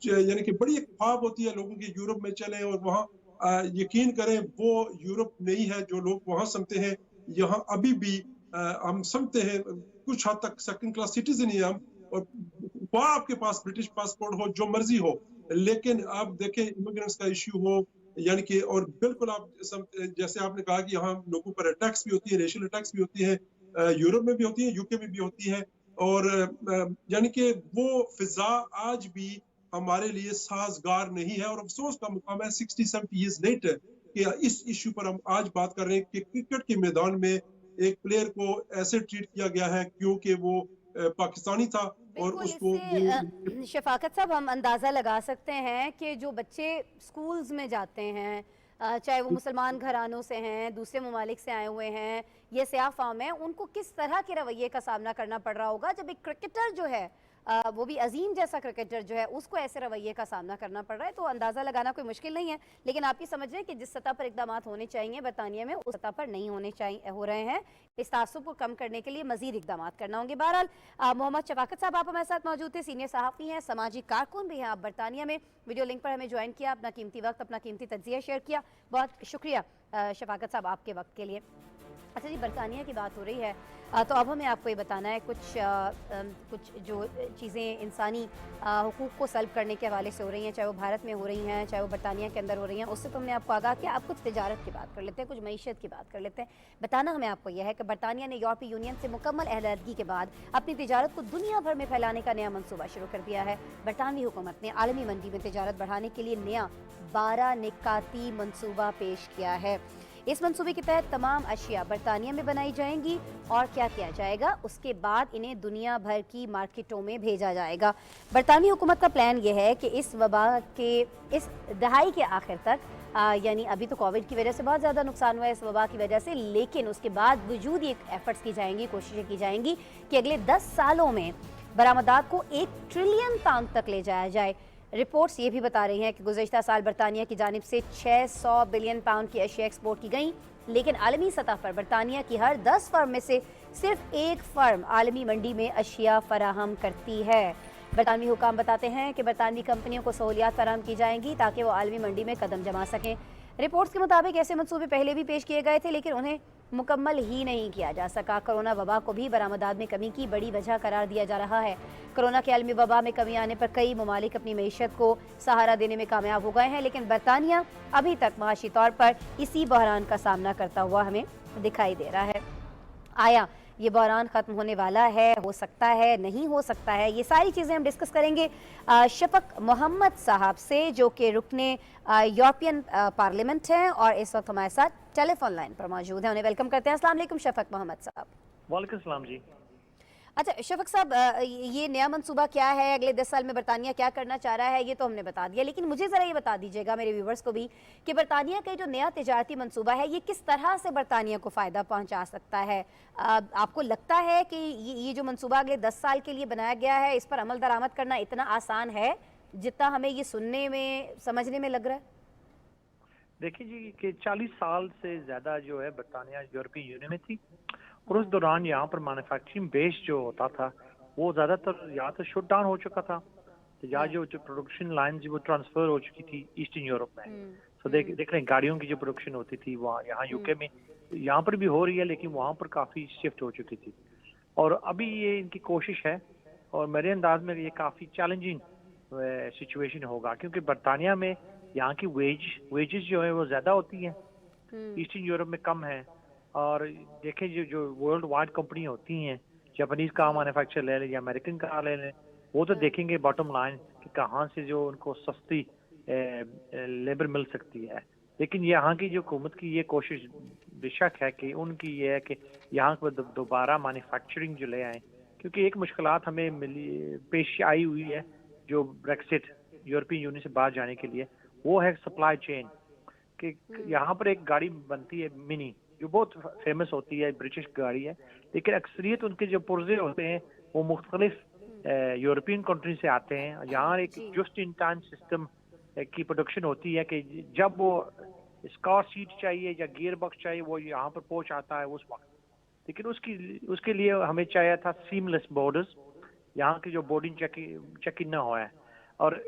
यानी कि बड़ी एक ख्वाब होती है लोगों की, यूरोप में चले और वहाँ यकीन करें वो यूरोप नहीं है जो लोग वहां समझते हैं। यहाँ अभी भी हम समझते हैं कुछ हद तक सेकंड क्लास सिटीजन ही हम, और वहाँ आपके पास ब्रिटिश पासपोर्ट हो, जो मर्जी हो, लेकिन आप देखें इमिग्रेंट्स का इश्यू हो, यानी कि, और बिल्कुल आप जैसे आपने कहा कि यहाँ लोगों पर अटैक्स भी होती है, रेशियल अटैक्स भी होती है, यूरोप में भी होती है, यूके में भी होती है, और यानी कि वो फिजा आज भी हमारे लिए साजगार नहीं है। और अफसोस का मुकाम है 60-70 ईयर्स लेटर कि इस इश्यू पर हम आज बात कर रहे हैं कि क्रिकेट के मैदान में एक प्लेयर को ऐसे ट्रीट किया गया है क्योंकि वो पाकिस्तानी था, और
बिल्कुल,
उसको
इससे शफाकत साहब हम अंदाज़ा लगा सकते हैं कि जो बच्चे स्कूल्स में जाते हैं, चाहे वो मुसलमान घरानों से हैं, दूसरे ममालिक से आए हुए हैं, ये स्याह फाम हैं, उनको किस तरह के रवैये का सामना करना पड़ रहा होगा जब एक क्रिकेटर जो है वो भी अजीम जैसा क्रिकेटर जो है उसको ऐसे रवैये का सामना करना पड़ रहा है। तो अंदाज़ा लगाना कोई मुश्किल नहीं है, लेकिन आप ये समझ रहे हैं कि जिस सतह पर इकदाम होने चाहिए बरतानिया में, उस सतह पर नहीं होने चाहिए हो रहे हैं। इस तासुब को कम करने के लिए मजीद इकदाम करना होंगे। बहरहाल मोहम्मद शफाकत साहब आप हमारे साथ मौजूद थे, सीनियर सहाफ़ी हैं, समाजी कारकुन भी हैं आप बरतानिया में। वीडियो लिंक पर हमें ज्वाइन किया, अपना कीमती वक्त, अपना कीमती तज्जिया शेयर किया, बहुत शुक्रिया शफाकत साहब आपके वक्त के लिए। अच्छा जी, बरतानिया की बात हो रही है तो अब हमें आपको ये बताना है कुछ जो चीज़ें इंसानी हुकूक को सल्ब करने के हवाले से हो रही हैं, चाहे वो भारत में हो रही हैं, चाहे वो बरतानिया के अंदर हो रही हैं। उससे तो हमने आपको आगाह किया, आप कुछ तिजारत की बात कर लेते हैं, कुछ मईशत की बात कर लेते हैं। बताना हमें आपको यह है कि बरतानिया ने यूरोपीय यूनियन से मुकम्मल अलहदगी के बाद अपनी तिजारत को दुनिया भर में फैलाने का नया मनसूबा शुरू कर दिया है। बरतानवी हुकूमत ने आलमी मंडी में तिजारत बढ़ाने के लिए नया 12 निकाती मनसूबा पेश किया है। इस मंसूबे के तहत तमाम अशिया बरतानिया में बनाई जाएंगी और क्या किया जाएगा, उसके बाद इन्हें दुनिया भर की मार्केटों में भेजा जाएगा। बरतानवी हुकूमत का प्लान यह है कि इस वबा के इस दहाई के आखिर तक यानी अभी तो कोविड की वजह से बहुत ज़्यादा नुकसान हुआ है इस वबा की वजह से, लेकिन उसके बाद वजूद ये एफर्ट्स की जाएंगी, कोशिशें की जाएंगी कि अगले 10 सालों में बरामदात को 1 ट्रिलियन पाउंड तक ले जाया जाए। रिपोर्ट्स ये भी बता रही हैं कि गुज़श्ता साल बरतानिया की जानिब से 600 बिलियन पाउंड की अशिया एक्सपोर्ट की गई, लेकिन आलमी सतह पर बरतानिया की हर 10 फर्म में से सिर्फ 1 फर्म आलमी मंडी में अशिया फराहम करती है। बरतानवी हुकाम बताते हैं कि बरतानवी कंपनियों को सहूलियात फराहम की जाएंगी ताकि वो आलमी मंडी में कदम जमा सकें। रिपोर्ट्स के मुताबिक ऐसे मंसूबे पहले भी पेश किए गए थे, लेकिन उन्हें मुकम्मल ही नहीं किया जा सका। कोरोना वबा को भी बरामदात में कमी की बड़ी वजह करार दिया जा रहा है। कोरोना के आलमी वबा में कमी आने पर कई ममालिक अपनी मईशत को सहारा देने में कामयाब हो गए हैं, लेकिन बरतानिया अभी तक माशी तौर पर इसी बहरान का सामना करता हुआ हमें दिखाई दे रहा है। आया ये बहरान ख़त्म होने वाला है, हो सकता है, नहीं हो सकता है, ये सारी चीज़ें हम डिस्कस करेंगे शफक मोहम्मद साहब से, जो कि रुकने यूरोपियन पार्लियामेंट हैं और इस वक्त हमारे साथ टेलीफोन लाइन पर मौजूद हैं। उन्हें वेलकम करते हैं। अस्सलाम वालेकुम शफक मोहम्मद साहब।
वालेकुम सलाम जी।
अच्छा शफक साहब, ये नया मंसूबा क्या है, अगले 10 साल में बरतानिया क्या करना चाह रहा है, ये तो हमने बता दिया, लेकिन मुझे ज़रा ये बता दीजिएगा मेरे व्यूवर्स को भी कि बरतानिया का जो नया तिजारती मंसूबा है ये किस तरह से बरतानिया को फ़ायदा पहुंचा सकता है। आपको लगता है कि ये जो मंसूबा अगले 10 साल के लिए बनाया गया है, इस पर अमल दरामद करना इतना आसान है जितना हमें ये सुनने में समझने में लग रहा है?
देखिए जी कि 40 साल से ज़्यादा जो है बरतानिया यूरोपीय यूनियन में थी, और उस दौरान यहाँ पर मैन्युफैक्चरिंग बेस जो होता था वो ज़्यादातर या तो शट डाउन हो चुका था, तो या जो प्रोडक्शन लाइन्स वो ट्रांसफ़र हो चुकी थी ईस्टर्न यूरोप में। तो देख रहे हैं गाड़ियों की जो प्रोडक्शन होती थी वहाँ यहाँ यूके में, यहाँ पर भी हो रही है, लेकिन वहाँ पर काफ़ी शिफ्ट हो चुकी थी। और अभी ये इनकी कोशिश है, और मेरे अंदाज में ये काफ़ी चैलेंजिंग सिचुएशन होगा, क्योंकि बरतानिया में यहाँ की वेजेस जो है वो ज़्यादा होती हैं, ईस्टर्न यूरोप में कम है। और देखें जो वर्ल्ड वाइड कंपनी होती हैं, जापानीज कार मैन्युफैक्चर ले लें या अमेरिकन कार ले लें, वो तो देखेंगे बॉटम लाइन कि कहाँ से जो उनको सस्ती लेबर मिल सकती है। लेकिन यहाँ की जो हुकूमत की ये कोशिश बेशक है कि उनकी ये है कि यहाँ पर दोबारा मैन्युफैक्चरिंग जो ले आएँ, क्योंकि एक मुश्किलात हमें पेश आई हुई है जो ब्रेक्सिट यूरोपीय यूनियन से बाहर जाने के लिए, वो है सप्लाई चेन। कि यहाँ पर एक गाड़ी बनती है मिनी जो बहुत फेमस होती है, ब्रिटिश गाड़ी है, लेकिन अक्सरियत उनके जो पुर्जे होते हैं वो मुख्तलिफ यूरोपियन कंट्री से आते हैं। यहाँ एक जस्ट इन टाइम सिस्टम की प्रोडक्शन होती है कि जब वो स्कार सीट चाहिए या गियर बॉक्स चाहिए वो यहाँ पर पहुँच आता है उस वक्त। लेकिन उसके लिए हमें चाहिए था सीमलेस बॉर्डर्स, यहाँ की जो बोर्डिंग चेकिंग न हो है। और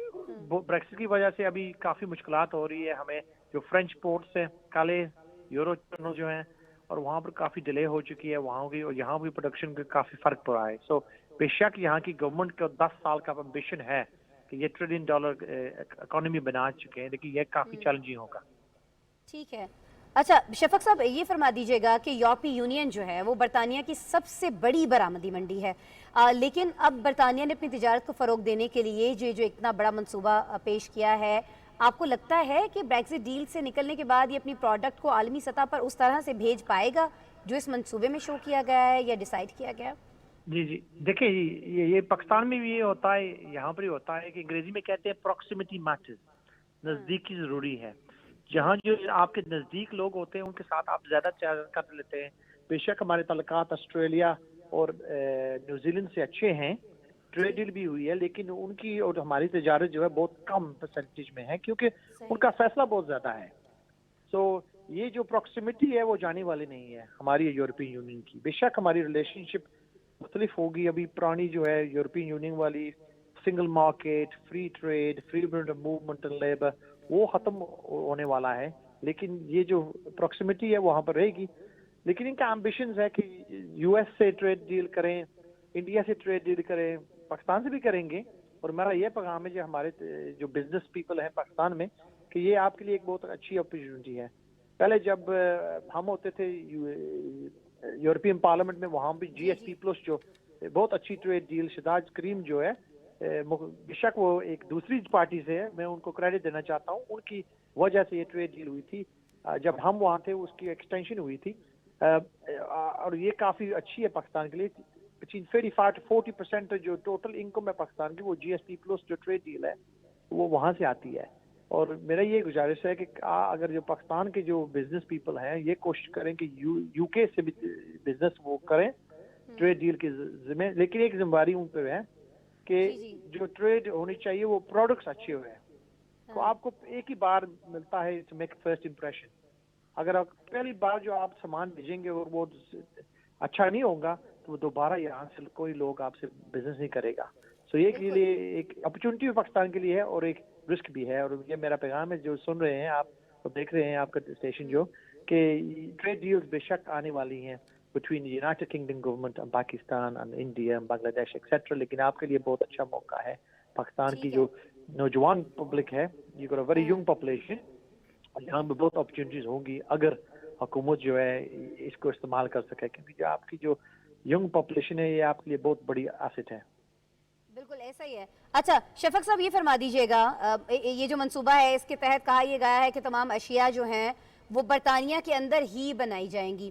ब्रेक्सिट की वजह से अभी काफ़ी मुश्किलात हो रही है हमें جو فرینچ پورٹس ہیں کالے یورو چینل جو ہیں اور وہاں پر کافی ڈیلے ہو چکی ہے وہاں کی اور یہاں بھی پروڈکشن کا کافی فرق پڑا ہے. سو بے شک یہاں کی گورنمنٹ کا 10 سال کا امبیشن ہے کہ یہ $1 ٹریلین اکانومی بنا چکے ہیں لیکن یہ کافی چیلنجنگ ہوگا.
ٹھیک ہے. اچھا شفق صاحب یہ فرما دیجیے گا کہ یورپی یونین جو ہے وہ برطانیہ کی سب سے بڑی برآمدی منڈی ہے لیکن اب برطانیہ نے اپنی تجارت کو فروغ دینے کے لیے جو اتنا بڑا منصوبہ پیش کیا ہے آپ کو لگتا ہے کہ بریگزٹ ڈیل سے نکلنے کے بعد یہ اپنی پروڈکٹ کو عالمی سطح پر اس طرح سے بھیج پائے گا جو اس منصوبے میں شو کیا گیا ہے یا ڈیسائیڈ کیا گیا؟
جی دیکھیں یہ پاکستان میں بھی یہ ہوتا ہے یہاں پر ہی ہوتا ہے کہ انگریزی میں کہتے ہیں پروکسیمیٹی میٹرز، نزدیکی ضروری ہے. جہاں جو آپ کے نزدیک لوگ ہوتے ہیں ان کے ساتھ آپ زیادہ تجارت کر لیتے ہیں. بے شک ہمارے تعلقات آسٹریلیا اور نیوزی لینڈ سے اچھے ہیں، ٹریڈ ڈیل بھی ہوئی ہے لیکن ان کی اور ہماری تجارت جو ہے بہت کم پرسنٹیج میں ہے کیونکہ ان کا فیصلہ بہت زیادہ ہے. سو یہ جو پروکسیمیٹی ہے وہ جانے والی نہیں ہے ہماری یورپین یونین کی. بے شک ہماری ریلیشن شپ مختلف ہوگی. ابھی پرانی جو ہے یورپین یونین والی single market, free trade, free movement labour وہ ختم ہونے والا ہے لیکن یہ جو پروکسیمیٹی ہے وہاں پر رہے گی. لیکن ان کا ایمبیشنز ہے کہ یو ایس سے ٹریڈ ڈیل کریں، انڈیا سے ٹریڈ ڈیل کریں، پاکستان سے بھی کریں گے. اور میرا یہ پیغام ہے جو ہمارے جو بزنس پیپل ہیں پاکستان میں کہ یہ آپ کے لیے ایک بہت اچھی اپرچونیٹی ہے. پہلے جب ہم ہوتے تھے یورپین پارلیمنٹ میں وہاں بھی جی ایس پی پلس جو بہت اچھی ٹریڈ ڈیل شہزاد کریم جو ہے بے شک وہ ایک دوسری پارٹی سے ہے، میں ان کو کریڈٹ دینا چاہتا ہوں، ان کی وجہ سے یہ ٹریڈ ڈیل ہوئی تھی. جب ہم وہاں تھے اس کی ایکسٹینشن ہوئی تھی اور یہ کافی اچھی ہے پاکستان کے لیے. 35 to 40% جو ٹوٹل انکم ہے پاکستان کی وہ جی ایس پی پلس جو ٹریڈ ڈیل ہے وہ وہاں سے آتی ہے. اور میرا یہ گزارش ہے کہ اگر جو پاکستان کے جو بزنس پیپل ہیں یہ کوشش کریں کہ یو کے سے بھی بزنس وہ کریں ٹریڈ ڈیل کے ذمہ، لیکن ایک ذمہ داری ان پہ ہے کہ جو ٹریڈ ہونی چاہیے وہ پروڈکٹس اچھے ہوئے ہیں. تو آپ کو ایک ہی بار ملتا ہے ٹو میک فرسٹ امپریشن. اگر آپ پہلی بار جو آپ سامان بھیجیں گے اور وہ اچھا نہیں ہوگا تو وہ دوبارہ یہاں سے کوئی لوگ آپ سے بزنس نہیں کرے گا. سو یہ کے لیے ایک اپرچونٹی پاکستان کے لیے ہے اور ایک رسک بھی ہے. اور یہ میرا پیغام ہے جو سن رہے ہیں آپ دیکھ رہے ہیں آپ کا اسٹیشن جو کہ ٹریڈ ڈیلز بے شک آنے والی ہیں between United Kingdom government and Pakistan and India Bangladesh etcetera. لیکن آپ کے لیے بہت اچھا موقع ہے. پاکستان کی جو نوجوان پبلک ہے یہ گوٹ اے ویری ینگ پاپولیشن، یہاں پہ بہت اپرچونیٹیز ہوں گی اگر حکومت جو ہے اس کو استعمال کر سکے کیونکہ جو آپ کی جو ینگ پاپولیشن ہے یہ آپ کے لیے بہت بڑی ایسٹ ہے.
بالکل ایسا ہی ہے. اچھا شفق صاحب یہ فرما دیجیے گا یہ جو منصوبہ ہے اس کے تحت کہا یہ گیا ہے کہ تمام اشیاء جو ہیں وہ برطانیہ کے اندر ہی بنائی جائیں گی،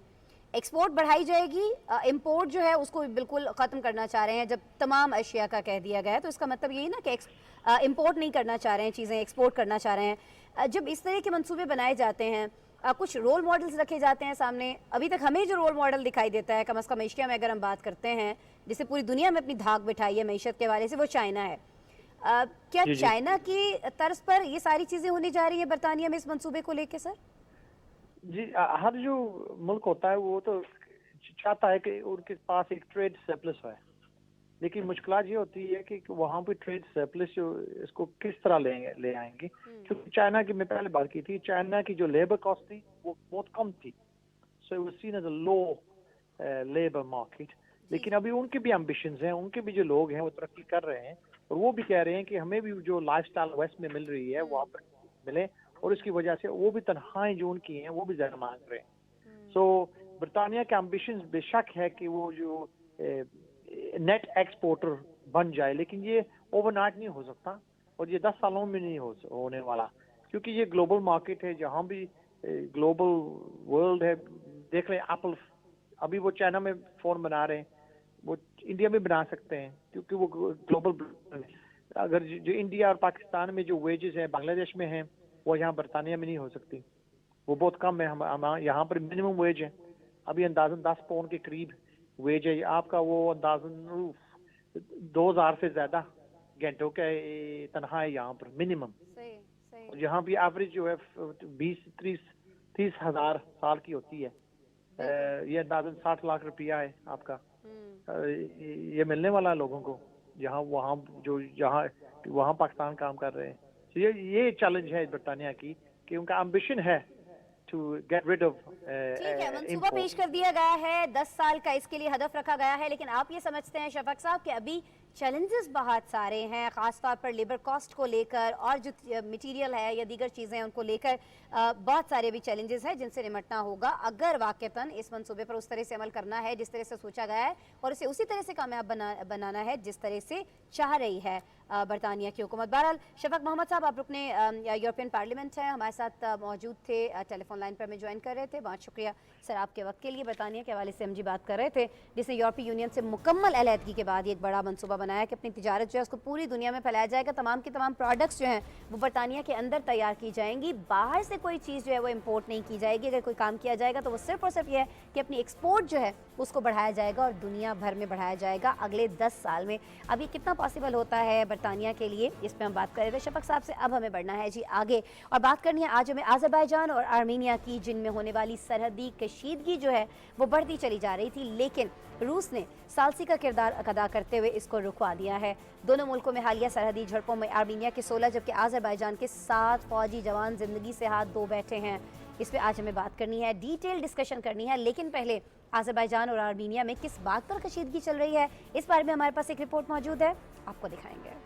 ایکسپورٹ بڑھائی جائے گی، امپورٹ جو ہے اس کو بالکل ختم کرنا چاہ رہے ہیں. جب تمام اشیاء کا کہہ دیا گیا ہے تو اس کا مطلب یہی نا کہ امپورٹ نہیں کرنا چاہ رہے ہیں چیزیں، ایکسپورٹ کرنا چاہ رہے ہیں. جب اس طرح کے منصوبے بنائے جاتے ہیں کچھ رول ماڈلز رکھے جاتے ہیں سامنے. ابھی تک ہمیں جو رول ماڈل دکھائی دیتا ہے کم از کم ایشیا میں اگر ہم بات کرتے ہیں جسے پوری دنیا میں اپنی دھاک بٹھائی ہے معیشت کے حوالے سے وہ چائنا ہے. کیا چائنا کی طرز پر یہ ساری چیزیں ہونے جا رہی ہیں برطانیہ میں اس منصوبے کو لے کے سر؟
جی ہر جو ملک ہوتا ہے وہ تو چاہتا ہے کہ ان کے پاس ایک ٹریڈ سرپلس ہے، لیکن مشکلات یہ ہوتی ہے کہ وہاں پہ ٹریڈ سرپلس جو اس کو کس طرح لے آئیں گے. کیونکہ چائنا کی میں پہلے بات کی تھی چائنا کی جو لیبر کاسٹ تھی وہ بہت کم تھی. So it was seen as a low labour market. لیکن ابھی ان کے بھی ایمبیشنز ہیں، ان کے بھی جو لوگ ہیں وہ ترقی کر رہے ہیں اور وہ بھی کہہ رہے ہیں کہ ہمیں بھی جو لائف سٹائل ویسٹ میں مل رہی ہے وہاں پر ملے اور اس کی وجہ سے وہ بھی تنخواہیں جو ان کی ہیں وہ بھی زیادہ مانگ رہے ہیں. سو برطانیہ کے ایمبیشنز بے شک ہے کہ وہ جو نیٹ ایکسپورٹر بن جائے، لیکن یہ اوور نائٹ نہیں ہو سکتا اور یہ 10 سالوں میں نہیں ہونے والا کیونکہ یہ گلوبل مارکیٹ ہے. جہاں بھی گلوبل ورلڈ ہے دیکھ رہے ہیں ایپل ابھی وہ چائنا میں فون بنا رہے ہیں، وہ انڈیا میں بنا سکتے ہیں کیونکہ وہ گلوبل. اگر جو انڈیا اور پاکستان میں جو ویجز ہیں بنگلہ دیش میں ہیں وہ یہاں برطانیہ میں نہیں ہو سکتی، وہ بہت کم ہے. یہاں پر منیمم ویج ہے ابھی اندازاً 10 پاؤنڈ کے قریب ویج ہے آپ کا، وہ اندازاً 2000 سے زیادہ گھنٹوں کا تنخواہ ہے یہاں پر منیمم. یہاں بھی ایوریج جو ہے 20-30 ہزار سال کی ہوتی ہے. یہ اندازاً 60 لاکھ روپیہ ہے آپ کا. یہ ملنے والا ہے لوگوں کو جہاں وہاں پاکستان کام کر رہے ہیں. یہ چیلنج ہے برطانیہ کی कि उनका एम्बिशन है to get rid of
ठीक है, मंसूबा
import.
पेश कर दिया गया है, 10 साल का इसके लिए हदफ रखा गया है, लेकिन आप ये समझते हैं शफक साहब कि अभी चैलेंजेस बहुत सारे हैं, खासतौर पर लेबर कॉस्ट को लेकर और जो मटेरियल है या दीगर चीज़ें हैं उनको लेकर बहुत सारे भी चैलेंजेस हैं जिनसे निपटना होगा अगर वाकईतन इस मंसूबे पर उस तरह से अमल करना है जिस तरह से सोचा गया है और इसे उसी तरह से कामयाब बनाना है जिस तरह से चाह रही है बरतानिया की हुकूमत। बहरहाल शफक मोहम्मद साहब, आप रुकने यूरोपियन पार्लियामेंट हैं, हमारे साथ मौजूद थे, टेलीफोन लाइन पर हमें ज्वाइन कर रहे थे। बहुत शुक्रिया सर आपके वक्त के लिए। बरतानिया के हवाले से हम जी बात कर रहे थे जिसने यूरोपीय यूनियन से मुकम्मल अलहदगी के बाद एक बड़ा मनसूबा बनाया कि अपनी तिजारत जो है उसको पूरी दुनिया में फैलाया जाएगा, तमाम के तमाम प्रोडक्ट्स जो हैं वो बरतानिया के अंदर तैयार की जाएंगी, बाहर से कोई चीज़ जो है वो इम्पोर्ट नहीं की जाएगी। अगर कोई काम किया जाएगा तो वो सिर्फ और सिर्फ ये है कि अपनी एक्सपोर्ट जो है उसको बढ़ाया जाएगा और दुनिया भर में बढ़ाया जाएगा अगले 10 साल में। अब ये कितना पॉसिबल होता है बरतानिया के लिए, इस पर हम बात कर रहे थे शफक साहब से। अब हमें बढ़ना है जी आगे और बात करनी है आज हमें आज़रबाईजान और आर्मीनिया की, जिनमें होने वाली सरहदी कशीदगी जो है वो बढ़ती चली जा रही थी, लेकिन रूस ने सालसी का किरदार अदा करते हुए इसको रुकवा दिया है। दोनों मुल्कों में हालिया सरहदी झड़पों में आर्मीनिया के 16 जबकि आज़रबाईजान के 7 फौजी जवान जिंदगी से हाथ धो बैठे हैं। इस पर आज हमें बात करनी है, डिटेल डिस्कशन करनी है, लेकिन पहले आज़रबाईजान और आर्मीनिया में किस बात पर कशीदगी चल रही है इस बारे में हमारे पास एक रिपोर्ट मौजूद है, आपको दिखाएंगे।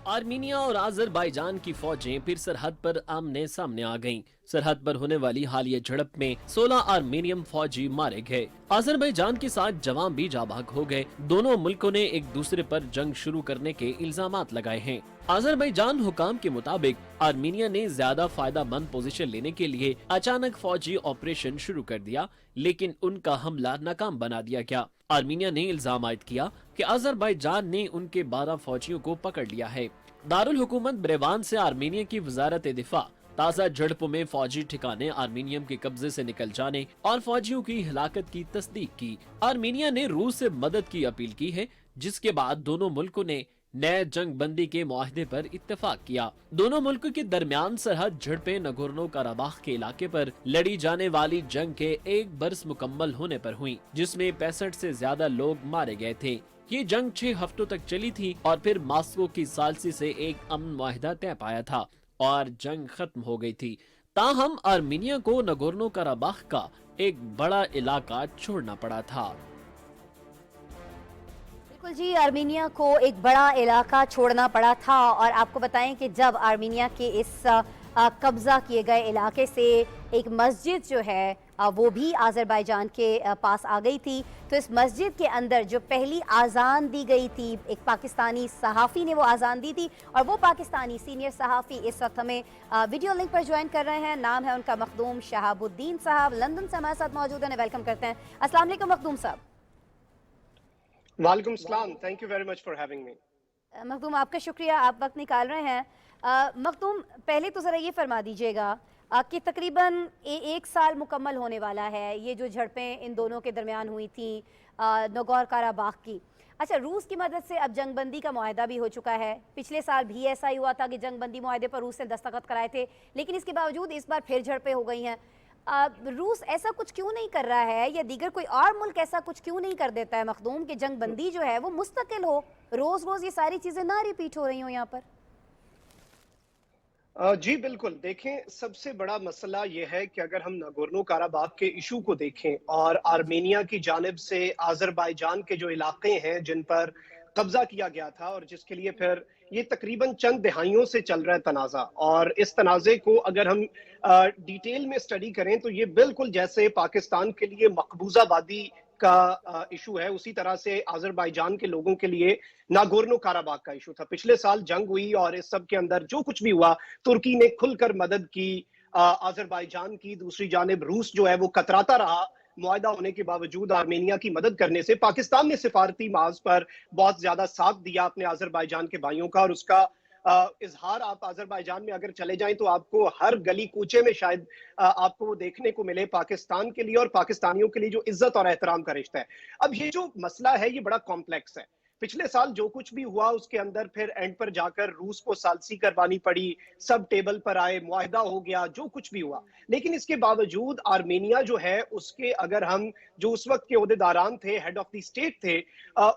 आर्मीनिया और आज़रबाईजान की फौजें फिर सरहद पर आमने सामने आ गईं। सरहद पर होने वाली हालिया झड़प में 16 आर्मीनियम फौजी मारे गए। आज़रबाईजान के साथ जवान भी जाबाक हो गए। दोनों मुल्कों ने एक दूसरे पर जंग शुरू करने के इल्जामात लगाए हैं। आज़रबाईजान हुकाम के मुताबिक आर्मीनिया ने ज्यादा फायदामंद पोजीशन लेने के लिए अचानक फौजी ऑपरेशन शुरू कर दिया, लेकिन उनका हमला नाकाम बना दिया गया। आर्मीनिया ने इल्जाम आयद किया कि आज़रबाईजान ने उनके 12 फौजियों को पकड़ लिया है। दारुल हुकूमत ब्रेवान से आर्मीनिया की वजारत दिफा ताज़ा झड़पों में फौजी ठिकाने आर्मीनियम के कब्जे से निकल जाने और फौजियों की हिलाकत की तस्दीक की। आर्मीनिया ने रूस से मदद की अपील की है, जिसके बाद दोनों मुल्कों ने नए जंग बंदी के मुआहदे पर इत्तेफाक किया। दोनों मुल्कों के दरमियान सरहद झड़पें नगोर्नो काराबाख के इलाके पर लड़ी जाने वाली जंग के 1 बरस मुकम्मल होने पर हुई, जिसमें 65 से ज्यादा लोग मारे गए थे। ये जंग 6 हफ्तों तक चली थी और फिर मास्को की सालसी से एक अमन मुआहदा तय पाया था और जंग खत्म हो गई थी। ताहम आर्मीनिया को नगोर्नो काराबाख का एक बड़ा इलाका छोड़ना पड़ा था।
बिल्कुल जी, आर्मीनिया को एक बड़ा इलाका छोड़ना पड़ा था और आपको बताएं कि जब आर्मीनिया के इस कब्जा किए गए इलाके से एक मस्जिद जो है वो भी आज़रबाईजान के पास आ गई थी, तो इस मस्जिद के अंदर जो पहली आज़ान दी गई थी, एक पाकिस्तानी सहाफ़ी ने वो आज़ान दी थी और वो पाकिस्तानी सीनियर सहाफ़ी इस वक्त हमें वीडियो लिंक पर ज्वाइन कर रहे हैं। नाम है उनका मखदूम शहाबुद्दीन साहब, लंदन से हमारे साथ मौजूद हैं। वेलकम करते हैं। अस्सलाम वालेकुम मखदूम साहब।
वालेकुम सलाम, thank you very much for having me.
Makhdoom आपका शुक्रिया, आप वक्त निकाल रहे हैं। मखदूम पहले तो ज़रा ये फरमा दीजिएगा कि तकरीबन 1 साल मुकम्मल होने वाला है ये जो झड़पें इन दोनों के दरमियान हुई थी नगोर काराबाख की। अच्छा, रूस की मदद से अब जंगबंदी का मुआहदा भी हो चुका है। पिछले साल भी ऐसा ही हुआ था कि जंगबंदी मुआहदे पर रूस ने दस्तखत कराए थे, लेकिन इसके बावजूद इस बार फिर झड़पें हो गई हैं। रूस ऐसा कुछ क्यों नहीं कर रहा है या दीगर कोई और मुल्क ऐसा कुछ क्यों नहीं कर देता है मखदूम कि जंगबंदी जो है वो मुस्तकिल हो, रोज रोज ये सारी चीजें ना रिपीट हो रही हो यहाँ पर?
जी बिल्कुल, देखें सबसे बड़ा मसला यह है कि अगर हम नागोर्नो काराबाख के इशू को देखें और आर्मेनिया की जानिब से आज़रबाईजान के जो इलाके हैं जिन पर कब्जा किया गया था और जिसके लिए फिर ये तकरीबन चंद दिहाइयों से चल रहा है तनाज़ा, और इस तनाज़े को अगर हम डिटेल में स्टडी करें तो ये बिल्कुल जैसे पाकिस्तान के लिए मकबूजाबादी का इशू है, उसी तरह से आज़रबाईजान के लोगों के लिए नागोर्नो काराबाख का इशू था। पिछले साल जंग हुई और इस सब के अंदर जो कुछ भी हुआ, तुर्की ने खुलकर मदद की आज़रबाईजान की, दूसरी जानिब रूस जो है वो कतराता रहा मुआहदा होने के बावजूद आर्मेनिया की मदद करने से। पाकिस्तान ने सिफारती माज पर बहुत ज्यादा साथ दिया अपने आज़रबाईजान के भाइयों का, और उसका इजहार आप आज़रबाईजान में अगर चले जाएं तो आपको हर गली कूचे में शायद आपको वो देखने को मिले पाकिस्तान के लिए और पाकिस्तानियों के लिए जो इज्जत और एहतराम का रिश्ता है। अब ये जो मसला है ये बड़ा कॉम्प्लेक्स है। पिछले साल जो कुछ भी हुआ उसके अंदर फिर एंड पर जाकर रूस को सालसी करवानी पड़ी, सब टेबल पर आए, मुआहदा हो गया, जो कुछ भी हुआ। लेकिन इसके बावजूद आर्मेनिया जो है उसके, अगर हम जो उस वक्त के ओहदेदारान थे, हेड ऑफ द स्टेट थे,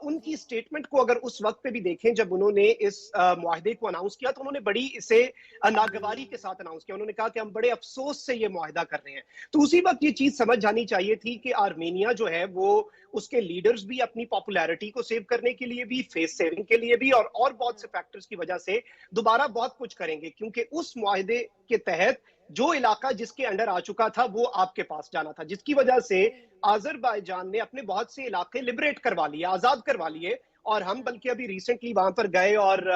उनकी स्टेटमेंट को अगर उस वक्त पे भी देखें जब उन्होंने इस मुआहदे को अनाउंस किया, तो उन्होंने बड़ी इसे नागवारी के साथ अनाउंस किया। उन्होंने कहा कि हम बड़े अफसोस से ये मुआहदा कर रहे हैं। तो उसी वक्त ये चीज समझ जानी चाहिए थी कि आर्मेनिया जो है वो, उसके लीडर्स भी अपनी पॉपुलैरिटी को सेव करने के लिए भी, फेस सेविंग के लिए भी, और बहुत से फैक्टर्स की वजह से दोबारा बहुत कुछ करेंगे, क्योंकि उस मुआहदे के तहत जो इलाका जिसके अंडर आ चुका था वो आपके पास जाना था, जिसकी वजह से आज़रबाईजान ने अपने बहुत से इलाके लिबरेट करवा लिए, आजाद करवा लिए। और हम बल्कि अभी रिसेंटली वहां पर गए और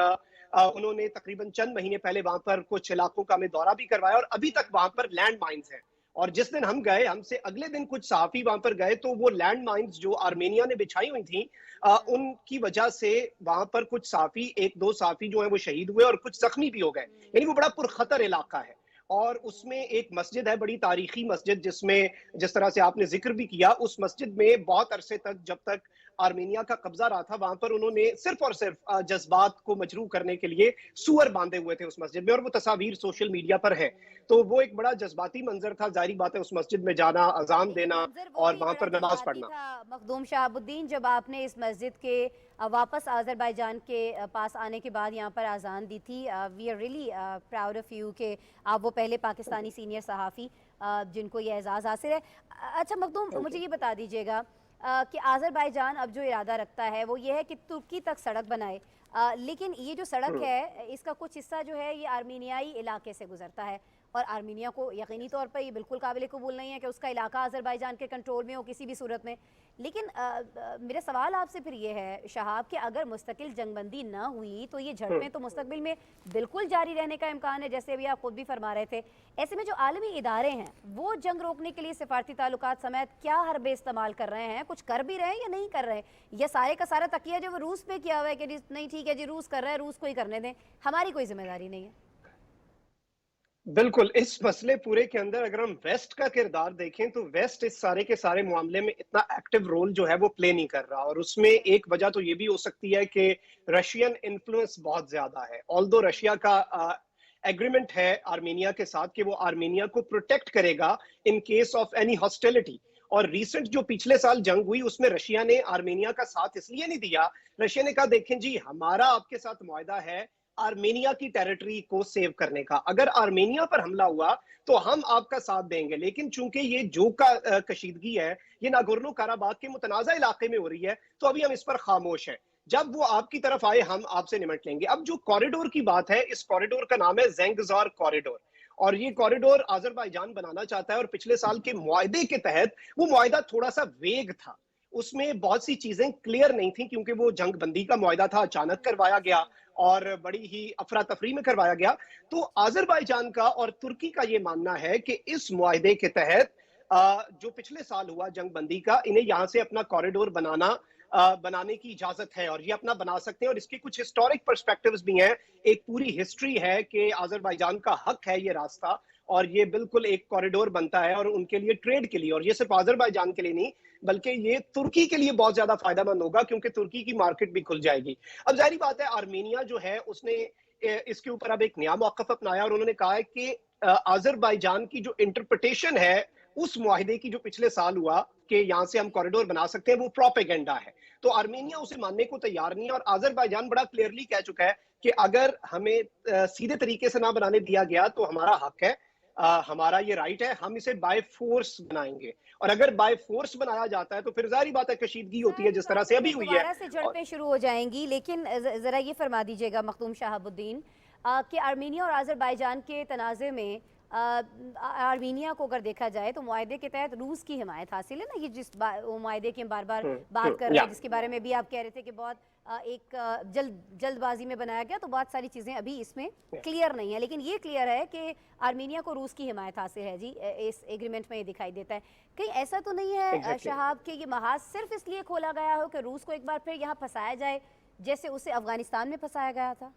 उन्होंने तकरीबन चंद महीने पहले वहां पर कुछ इलाकों का हमें दौरा भी करवाया, और अभी तक वहां पर लैंड माइन्स हैं। और जिस दिन हम गए, हमसे अगले दिन कुछ सहाफी वहां पर गए, तो वो लैंड माइन्स जो आर्मेनिया ने बिछाई हुई थी, उनकी वजह से वहां पर कुछ सहाफी, एक दो सहाफी जो है वो शहीद हुए और कुछ जख्मी भी हो गए। यानी वो बड़ा पुरखतर इलाका है। और उसमें एक मस्जिद है, बड़ी तारीखी मस्जिद, जिसमें जिस तरह से आपने जिक्र भी किया, उस मस्जिद में बहुत अरसे तक, जब तक आर्मेनिया का कब्जा रहा था, वहां पर उन्होंने सिर्फ और सिर्फ जज्बात को मजरू करने के लिए सूअर बांधे हुए थे उस मस्जिद में, और वो तस्वीर सोशल मीडिया पर है। तो वो एक बड़ा जज्बाती मंजर था। जाहिर बात है उस मस्जिद में जाना, अजान देना
मंजर वो
और
भी
वहां
बड़ा
पर नमाज
जज्बाती
पढ़ना।
था मखदूम शहाबुद्दीन, जब आपने इस मस्जिद के वापस आज़रबाईजान के पास आने के बाद यहाँ पर आज़ान दी थी। We are really proud of you कि आप वो पहले पाकिस्तानी सीनियर सहाफ़ी जिनको ये एजाज़ हासिल है। अच्छा मखदूम, मुझे ये बता दीजिएगा कि आज़रबाईजान अब जो इरादा रखता है वो ये है कि तुर्की तक सड़क बनाए, लेकिन ये जो सड़क है इसका कुछ हिस्सा जो है ये आर्मीनियाई इलाके से गुजरता है, और आर्मीनिया को यकीनी तौर पर ये बिल्कुल काबिल कबूल नहीं है कि उसका इलाका आज़रबाईजान के कंट्रोल में हो किसी भी सूरत में। लेकिन मेरा सवाल आपसे फिर ये है शहाब कि अगर मुस्तकिल जंगबंदी ना हुई तो ये झड़पें तो मुस्तकबिल में बिल्कुल जारी रहने का इम्कान है, जैसे अभी आप खुद भी फरमा रहे थे। ऐसे में जो आलमी इदारे हैं वो जंग रोकने के लिए सिफारती ताल्लुकात समेत क्या हरबे इस्तेमाल कर रहे हैं? कुछ कर भी रहे हैं या नहीं कर रहे हैं? या सारे का सारा तकिया जो वो रूस पे किया हुआ है कि नहीं ठीक है जी, रूस कर रहा है, रूस को ही करने दें, हमारी कोई जिम्मेदारी नहीं है?
बिल्कुल, इस मसले पूरे के अंदर अगर हम वेस्ट का किरदार देखें, तो वेस्ट इस सारे के सारे मामले में इतना एक्टिव रोल जो है वो प्ले नहीं कर रहा। और उसमें एक वजह तो ये भी हो सकती है कि रशियन इन्फ्लुएंस बहुत ज्यादा है। ऑल्दो रशिया का एग्रीमेंट है आर्मेनिया के साथ कि वो आर्मेनिया को प्रोटेक्ट करेगा in case of any hostility. और रिसेंट जो पिछले साल जंग हुई उसमें रशिया ने आर्मेनिया का साथ इसलिए नहीं दिया, रशिया ने कहा देखें जी, हमारा आपके साथ मुआहदा है आर्मेनिया की टेरिटरी को सेव करने का, अगर आर्मेनिया पर हमला हुआ तो हम आपका साथ देंगे। लेकिन चूंकि ये जो का कशीदगी है ये नागोर्नो काराबाग के मुतनाज़ा इलाके में हो रही है, तो अभी हम इस पर खामोश हैं। जब वो आपकी तरफ आए हम आपसे निमट लेंगे। अब जो कॉरिडोर की बात है, इस कॉरिडोर का नाम है ज़ेंगज़ार कॉरिडोर, और ये कॉरिडोर आज़रबाईजान बनाना चाहता है। और पिछले साल के मुआहदे के तहत वो मुआहदा थोड़ा सा वेग था, उसमें बहुत सी चीजें क्लियर नहीं थी, क्योंकि वो जंग बंदी का मुआहदा था, अचानक करवाया गया और बड़ी ही अफरा तफरी में करवाया गया। तो आज़रबाईजान का और तुर्की का ये मानना है कि इस मुआहदे के तहत जो पिछले साल हुआ जंग बंदी का, इन्हें यहाँ से अपना कॉरिडोर बनाने की इजाजत है, और ये अपना बना सकते हैं। और इसके कुछ हिस्टोरिक पर्सपेक्टिव्स भी हैं, एक पूरी हिस्ट्री है कि आज़रबाईजान का हक है ये रास्ता, और ये बिल्कुल एक कॉरिडोर बनता है और उनके लिए ट्रेड के लिए, और ये सिर्फ आज़रबाईजान के लिए नहीं बल्कि ये तुर्की के लिए बहुत ज्यादा फायदेमंद होगा, क्योंकि तुर्की की मार्केट भी खुल जाएगी। अब जाहिर बात है आर्मेनिया जो है उसने इसके ऊपर अब एक नया मौक़िफ़ अपनाया, और उन्होंने कहा है कि आज़रबाईजान की जो इंटरप्रिटेशन है उस मुआहदे की जो पिछले साल हुआ कि यहाँ से हम कॉरिडोर बना सकते हैं, वो प्रोपेगेंडा है। तो आर्मेनिया उसे मानने को तैयार नहीं है, और आज़रबाईजान बड़ा क्लियरली कह चुका है कि अगर हमें सीधे तरीके से ना बनाने दिया गया तो हमारा हक है, हमारा ये राइट है, हम इसे बाय फोर्स बनाएंगे। और अगर बाय फोर्स बनाया जाता है तो फिर जाहिर बात है कशीदगी होती है, जिस तरह से अभी हुई है,
दोबारा से झड़पें शुरू हो जाएंगी। लेकिन जरा ये फरमा दीजिएगा मखदूम शहाबुद्दीन कि आर्मेनिया और आज़रबाईजान के तनाज़े में आर्मीनिया को अगर देखा जाए तो मुआहदे के तहत रूस की हिमायत हासिल है ना, ये जिस मुआहदे की हम बार बार बात कर रहे हैं, जिसके बारे में भी आप कह रहे थे कि बहुत एक जल्दबाजी में बनाया गया, तो बहुत सारी चीज़ें अभी इसमें क्लियर नहीं है। लेकिन ये क्लियर है कि आर्मीनिया को रूस की हिमायत हासिल है जी, इस एग्रीमेंट में ये दिखाई देता है। कहीं ऐसा तो नहीं है शहाब कि ये महाज सिर्फ इसलिए खोला गया हो कि रूस को एक बार फिर यहाँ फंसाया जाए, जैसे उसे अफगानिस्तान में फंसाया गया था?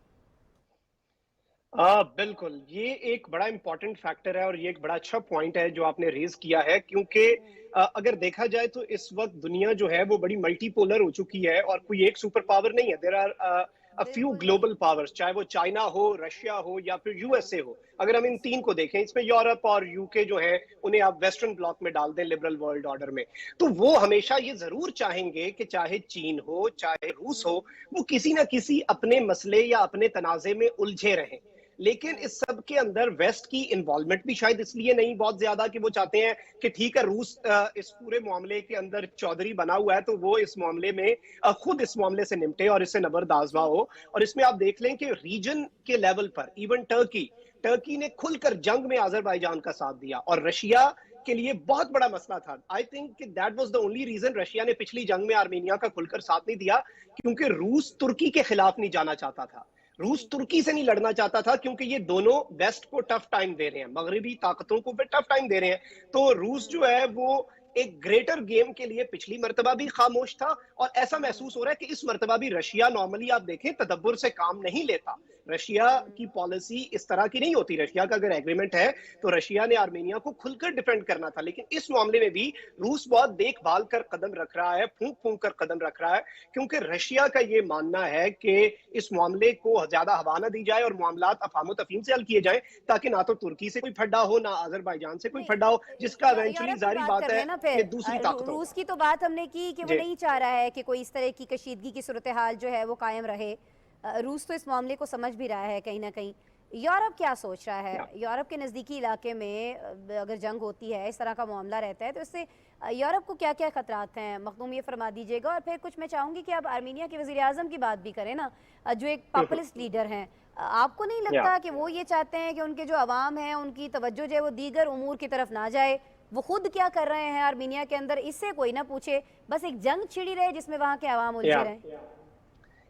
बिल्कुल, ये एक बड़ा इंपॉर्टेंट फैक्टर है और ये एक बड़ा अच्छा पॉइंट है जो आपने रेज किया है, क्योंकि अगर देखा जाए तो इस वक्त दुनिया जो है वो बड़ी मल्टीपोलर हो चुकी है और कोई एक सुपर पावर नहीं है। देयर आर अ फ्यू
बिल्कुल नहीं।
ग्लोबल पावर्स, चाहे वो चाइना हो, रशिया हो या फिर यूएसए हो। अगर हम इन तीन को देखें, इसमें यूरोप और यूके जो है उन्हें आप वेस्टर्न ब्लॉक में डाल दें, लिबरल वर्ल्ड ऑर्डर में, तो वो हमेशा ये जरूर चाहेंगे कि चाहे चीन हो चाहे रूस हो, वो किसी ना किसी अपने मसले या अपने तनाजे में उलझे रहें। लेकिन इस सब के अंदर वेस्ट की इन्वॉल्वमेंट भी शायद इसलिए नहीं बहुत ज्यादा कि वो चाहते हैं कि ठीक है रूस इस पूरे मामले के अंदर चौधरी बना हुआ है तो वो इस मामले में खुद इस मामले से निपटे और इससे नबरदाजवा हो। और इसमें आप देख लें कि रीजन के लेवल पर इवन टर्की ने खुलकर जंग में अजरबैजान का साथ दिया और रशिया के लिए बहुत बड़ा मसला था। I think that was the only reason Russia ने पिछली जंग में आर्मेनिया का खुलकर साथ नहीं दिया, क्योंकि रूस तुर्की के खिलाफ नहीं जाना चाहता था, रूस तुर्की से नहीं लड़ना चाहता था, क्योंकि ये दोनों वेस्ट को टफ टाइम दे रहे हैं, मगरबी ताकतों को भी टफ टाइम दे रहे हैं। तो रूस जो है वो एक ग्रेटर गेम के लिए पिछली मर्तबा भी खामोश था और ऐसा महसूस हो रहा है कि इस मर्तबा भी रशिया, नॉर्मली आप देखें तदब्बुर से काम नहीं लेता, रशिया की पॉलिसी इस तरह की नहीं होती। रशिया का अगर एग्रीमेंट है तो रशिया ने आर्मेनिया को खुलकर डिफेंड करना था, लेकिन इस मामले में भी रूस बहुत देखभाल कर कदम रख रहा है, फूंक फूंक कर कदम रख रहा है, क्योंकि रशिया का ये मानना है कि इस मामले को ज्यादा हवा न दी जाए और मामलात अफाम तफहीम से हल किए जाएं, ताकि ना तो तुर्की से कोई फड्डा हो ना अजरबैजान से कोई
नहीं,
फड्डा हो, जिसका
यूरोप
इवेंचुअली
की
जारी
बात
बात
कर रहे
है
हैं ना
कि
फिर।
दूसरी ताकतों
रूस की तो बात हमने की कि वो
जी।
नहीं चाह रहा है कि कोई इस तरह की कशीदगी की सूरत हाल जो है वो कायम रहे। रूस तो इस मामले को समझ भी रहा है कहीं ना कहीं। यूरोप क्या सोच रहा है? यूरोप के नज़दीकी इलाके में अगर जंग होती है, इस तरह का मामला रहता है, तो इससे यूरोप को क्या क्या खतरात हैं? मखदूम ये फरमा दीजिएगा। और फिर कुछ मैं चाहूँगी कि आप आर्मीनिया के वज़ीर आज़म की बात भी करें ना, जो एक पॉपुलिस्ट लीडर हैं। आपको नहीं लगता कि वो ये चाहते हैं कि उनके जो अवाम हैं उनकी तवज्जो जो है वो दीगर उमूर की तरफ ना जाए? वो खुद क्या कर रहे हैं आर्मीनिया के अंदर, इससे कोई ना पूछे, बस एक जंग छिड़ी रहे जिसमें वहाँ के अवाम उलझे रहें।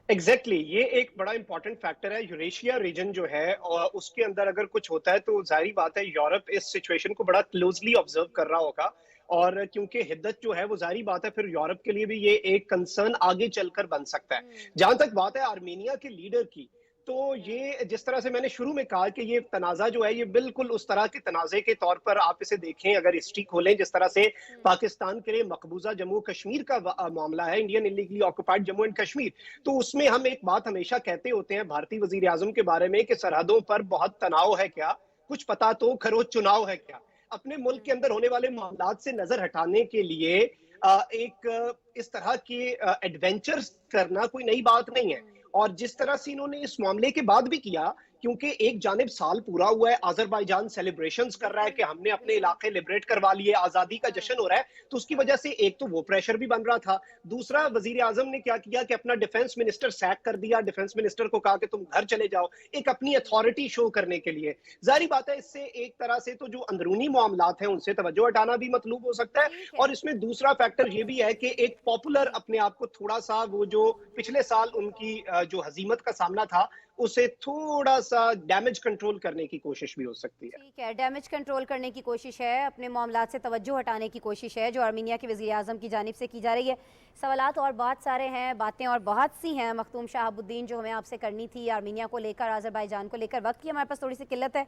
एग्जैक्टली ये एक बड़ा इंपॉर्टेंट फैक्टर है। यूरेशिया रीजन जो है और उसके अंदर अगर कुछ होता है तो जाहिर बात है यूरोप इस सिचुएशन को बड़ा क्लोजली ऑब्जर्व कर रहा होगा, और क्योंकि हिद्दत जो है वो जाहिर बात है फिर यूरोप के लिए भी ये एक कंसर्न आगे चलकर बन सकता है। जहां तक बात है आर्मेनिया के लीडर की, तो ये जिस तरह से मैंने शुरू में कहा कि ये तनाज़ा जो है ये बिल्कुल उस तरह के तनाज़े के तौर पर आप इसे देखें, अगर हिस्ट्री खोलें, जिस तरह से पाकिस्तान के लिए मकबूजा जम्मू कश्मीर का मामला है, Indian illegally occupied Jammu and Kashmir, तो उसमें हम एक बात हमेशा कहते होते हैं भारतीय वजीर आजम के बारे में कि सरहदों पर बहुत तनाव है क्या, कुछ पता तो करो चुनाव है क्या। अपने मुल्क के अंदर होने वाले मामलात से नजर हटाने के लिए एक इस तरह के एडवेंचर्स करना कोई नई बात नहीं है। और जिस तरह से इन्होंने इस मामले के बाद भी किया, क्योंकि एक जानिब साल पूरा हुआ है, अजरबैजान सेलिब्रेशंस कर रहा है कि हमने अपने इलाके लिबरेट करवा लिए, आजादी का जश्न हो रहा है, तो उसकी वजह से एक तो वो प्रेशर भी बन रहा था, दूसरा वजीर आजम ने क्या किया कि अपना डिफेंस मिनिस्टर सैक कर दिया, डिफेंस मिनिस्टर को कहा कि तुम घर चले जाओ, एक अपनी अथॉरिटी शो करने के लिए। जाहिर बात है इससे एक तरह से तो जो अंदरूनी मामलात हैं उनसे तवज्जो हटाना भी मतलूब हो सकता है, और इसमें दूसरा फैक्टर ये भी है कि एक पॉपुलर अपने आप को थोड़ा सा, वो जो पिछले साल उनकी जो हजीमत का सामना था उसे थोड़ा सा डैमेज कंट्रोल करने की कोशिश भी हो सकती है।
ठीक है, डैमेज कंट्रोल करने की कोशिश है, अपने मामलात से तवज्जो हटाने की कोशिश है जो आर्मीनिया के वज़ीर आज़म की जानिब से की जा रही है। सवालात और बहुत सारे हैं, बातें और बहुत सी हैं मखदूम शहाबुद्दीन जो हमें आपसे करनी थी आर्मीनिया को लेकर, अज़रबैजान को लेकर। वक्त की हमारे पास थोड़ी सी किल्लत है,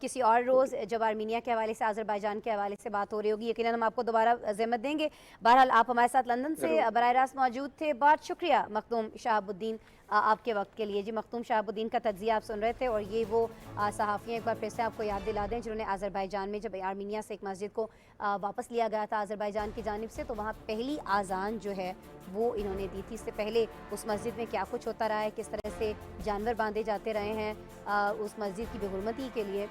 किसी और रोज़ जब आर्मीनिया के हवाले से, अज़रबैजान के हवाले से बात हो रही होगी यकीनन हम आपको दोबारा ज़हमत देंगे। बहरहाल आप हमारे साथ लंदन से बराह रास्त मौजूद थे, बहुत शुक्रिया मखदूम शहाबुद्दीन आपके वक्त के लिए। जी, मखदूम शहाबुद्दीन का तज्ज़िया आप सुन रहे थे, और ये वो सहाफ़ी हैं, एक बार फिर से आपको याद दिला दें, जिन्होंने अज़रबैजान में जब आर्मीनिया से एक मस्जिद को वापस लिया गया था अज़रबैजान की जानिब से, तो वहाँ पहली आज़ान जो है वो इन्होंने दी थी। इससे पहले उस मस्जिद में क्या कुछ होता रहा है, किस तरह से जानवर बांधे जाते रहे हैं उस मस्जिद की बेहुरमती के लिए,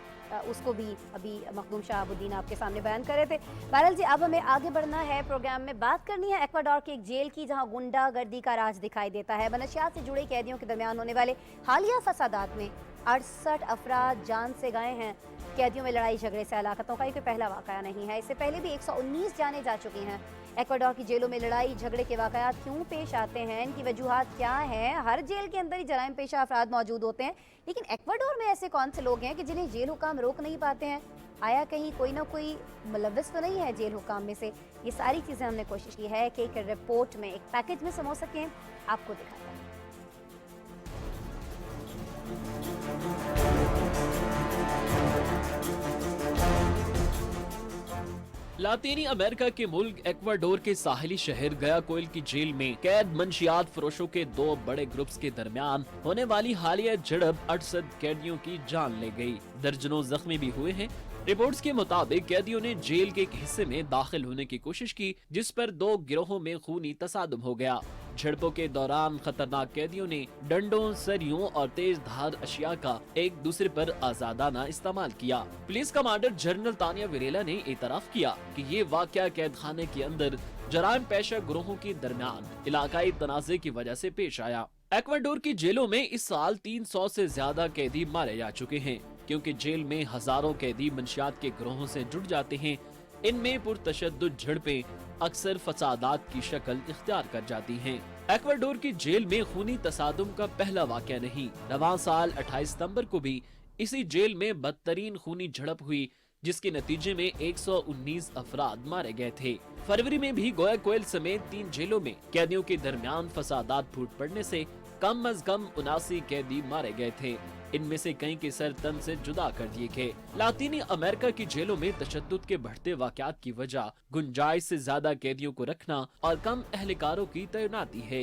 उसको भी अभी मखदूम शहाबुद्दीन आपके सामने बयान कर रहे थे। बहरहाल जी, अब हमें आगे बढ़ना है, प्रोग्राम में बात करनी है एक्वाडोर की एक जेल की, जहां गुंडागर्दी का राज दिखाई देता है। मनशियात से जुड़े कैदियों के दरमियान होने वाले हालिया फसादात में 68 अफराद जान से गए हैं। कैदियों में लड़ाई झगड़े से हलाकतों का ये कोई पहला वाक़या नहीं है, इससे पहले भी 119 जानें जा चुकी हैं। एक्वाडोर की जेलों में लड़ाई झगड़े के वाक़यात क्यों पेश आते हैं, इनकी वजूहात क्या हैं? हर जेल के अंदर ही जराइम पेशा अफराद मौजूद होते हैं, लेकिन एक्वाडोर में ऐसे कौन से लोग हैं कि जिन्हें जेल हुकाम रोक नहीं पाते हैं? आया कहीं कोई ना कोई मुलव्वस तो नहीं है जेल हुकाम में से? ये सारी चीज़ें हमने कोशिश की है कि एक रिपोर्ट में, एक पैकेज में समो सकें, आपको दिखाते हैं।
लातीनी अमेरिका के मुल्क एक्वाडोर के साहिली शहर गयाकोइल की जेल में कैद मंशियात फरोशों के 2 बड़े ग्रुप्स के दरमियान होने वाली हालिया झड़प 68 कैदियों की जान ले गई। दर्जनों जख्मी भी हुए हैं। रिपोर्ट्स के मुताबिक कैदियों ने जेल के एक हिस्से में दाखिल होने की कोशिश की, जिस पर 2 गिरोहों में खूनी तसादुम हो गया। झड़पों के दौरान खतरनाक कैदियों ने डंडों, सरियों और तेज धार अशिया का एक दूसरे पर आजादाना इस्तेमाल किया। पुलिस कमांडर जनरल तानिया विरेला ने एतराफ किया कि ये वाकया कैद खाने के अंदर जराइम पेशा गिरोहों के दरमियान इलाकाई तनाज़े की वजह से पेश आया। एक्वाडोर की जेलों में इस साल 300 से ज्यादा कैदी मारे जा चुके हैं, क्योंकि जेल में हजारों कैदी मंशियात के गिरोहों से जुड़ जाते हैं। इनमें पुरतशद्दुद झड़पें अक्सर फसादात की शक्ल इख्तियार कर जाती हैं। एक्वाडोर की जेल में खूनी तसादुम का पहला वाकया नहीं। रवां साल 28 सितंबर को भी इसी जेल में बदतरीन खूनी झड़प हुई, जिसके नतीजे में 119 अफराद मारे गए थे। फरवरी में भी गयाकोइल समेत 3 जेलों में कैदियों के दरमियान फसादात फूट पड़ने से कम अज कम 79 कैदी मारे गए थे। इनमें से कई के सर तन से जुदा कर दिए गए। लातीनी अमेरिका की जेलों में तशद्दुद के बढ़ते वाकयात की वजह गुंजाइश से ज्यादा कैदियों को रखना और कम एहलकारों की तैनाती है।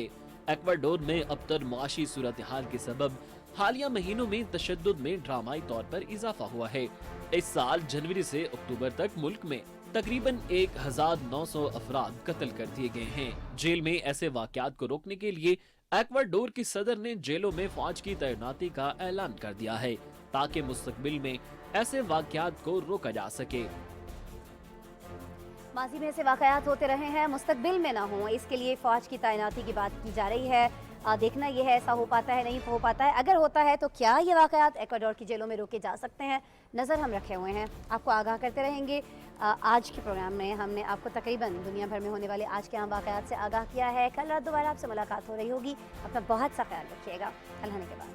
एक्वाडोर में अबतर मुआशी सूरत हाल के सबब हालिया महीनों में तशद्दुद में ड्रामाई तौर पर इजाफा हुआ है। इस साल जनवरी से अक्टूबर तक मुल्क में तकरीबन 1900 अफराद कत्ल कर दिए गए हैं। जेल में ऐसे वाकयात को रोकने के लिए एक्वाडोर की सदर ने जेलों में फौज की तैनाती का ऐलान कर दिया है, ताकि मुस्तकबिल में ऐसे वाकयात को रोका जा सके।
माजी में ऐसे वाकयात होते रहे हैं, मुस्तकबिल में ना हो, इसके लिए फौज की तैनाती की बात की जा रही है। देखना यह है ऐसा हो पाता है, नहीं हो पाता है। अगर होता है तो क्या ये वाकयात एक्वाडोर की जेलों में रोके जा सकते हैं? नज़र हम रखे हुए हैं, आपको आगाह करते रहेंगे। आज के प्रोग्राम में हमने आपको तकरीबन दुनिया भर में होने वाले आज के अहम वाकयात से आगाह किया है। कल रात दोबारा आपसे मुलाकात हो रही होगी। अपना बहुत सा ख्याल रखिएगा। अल्लाह ने के बाद।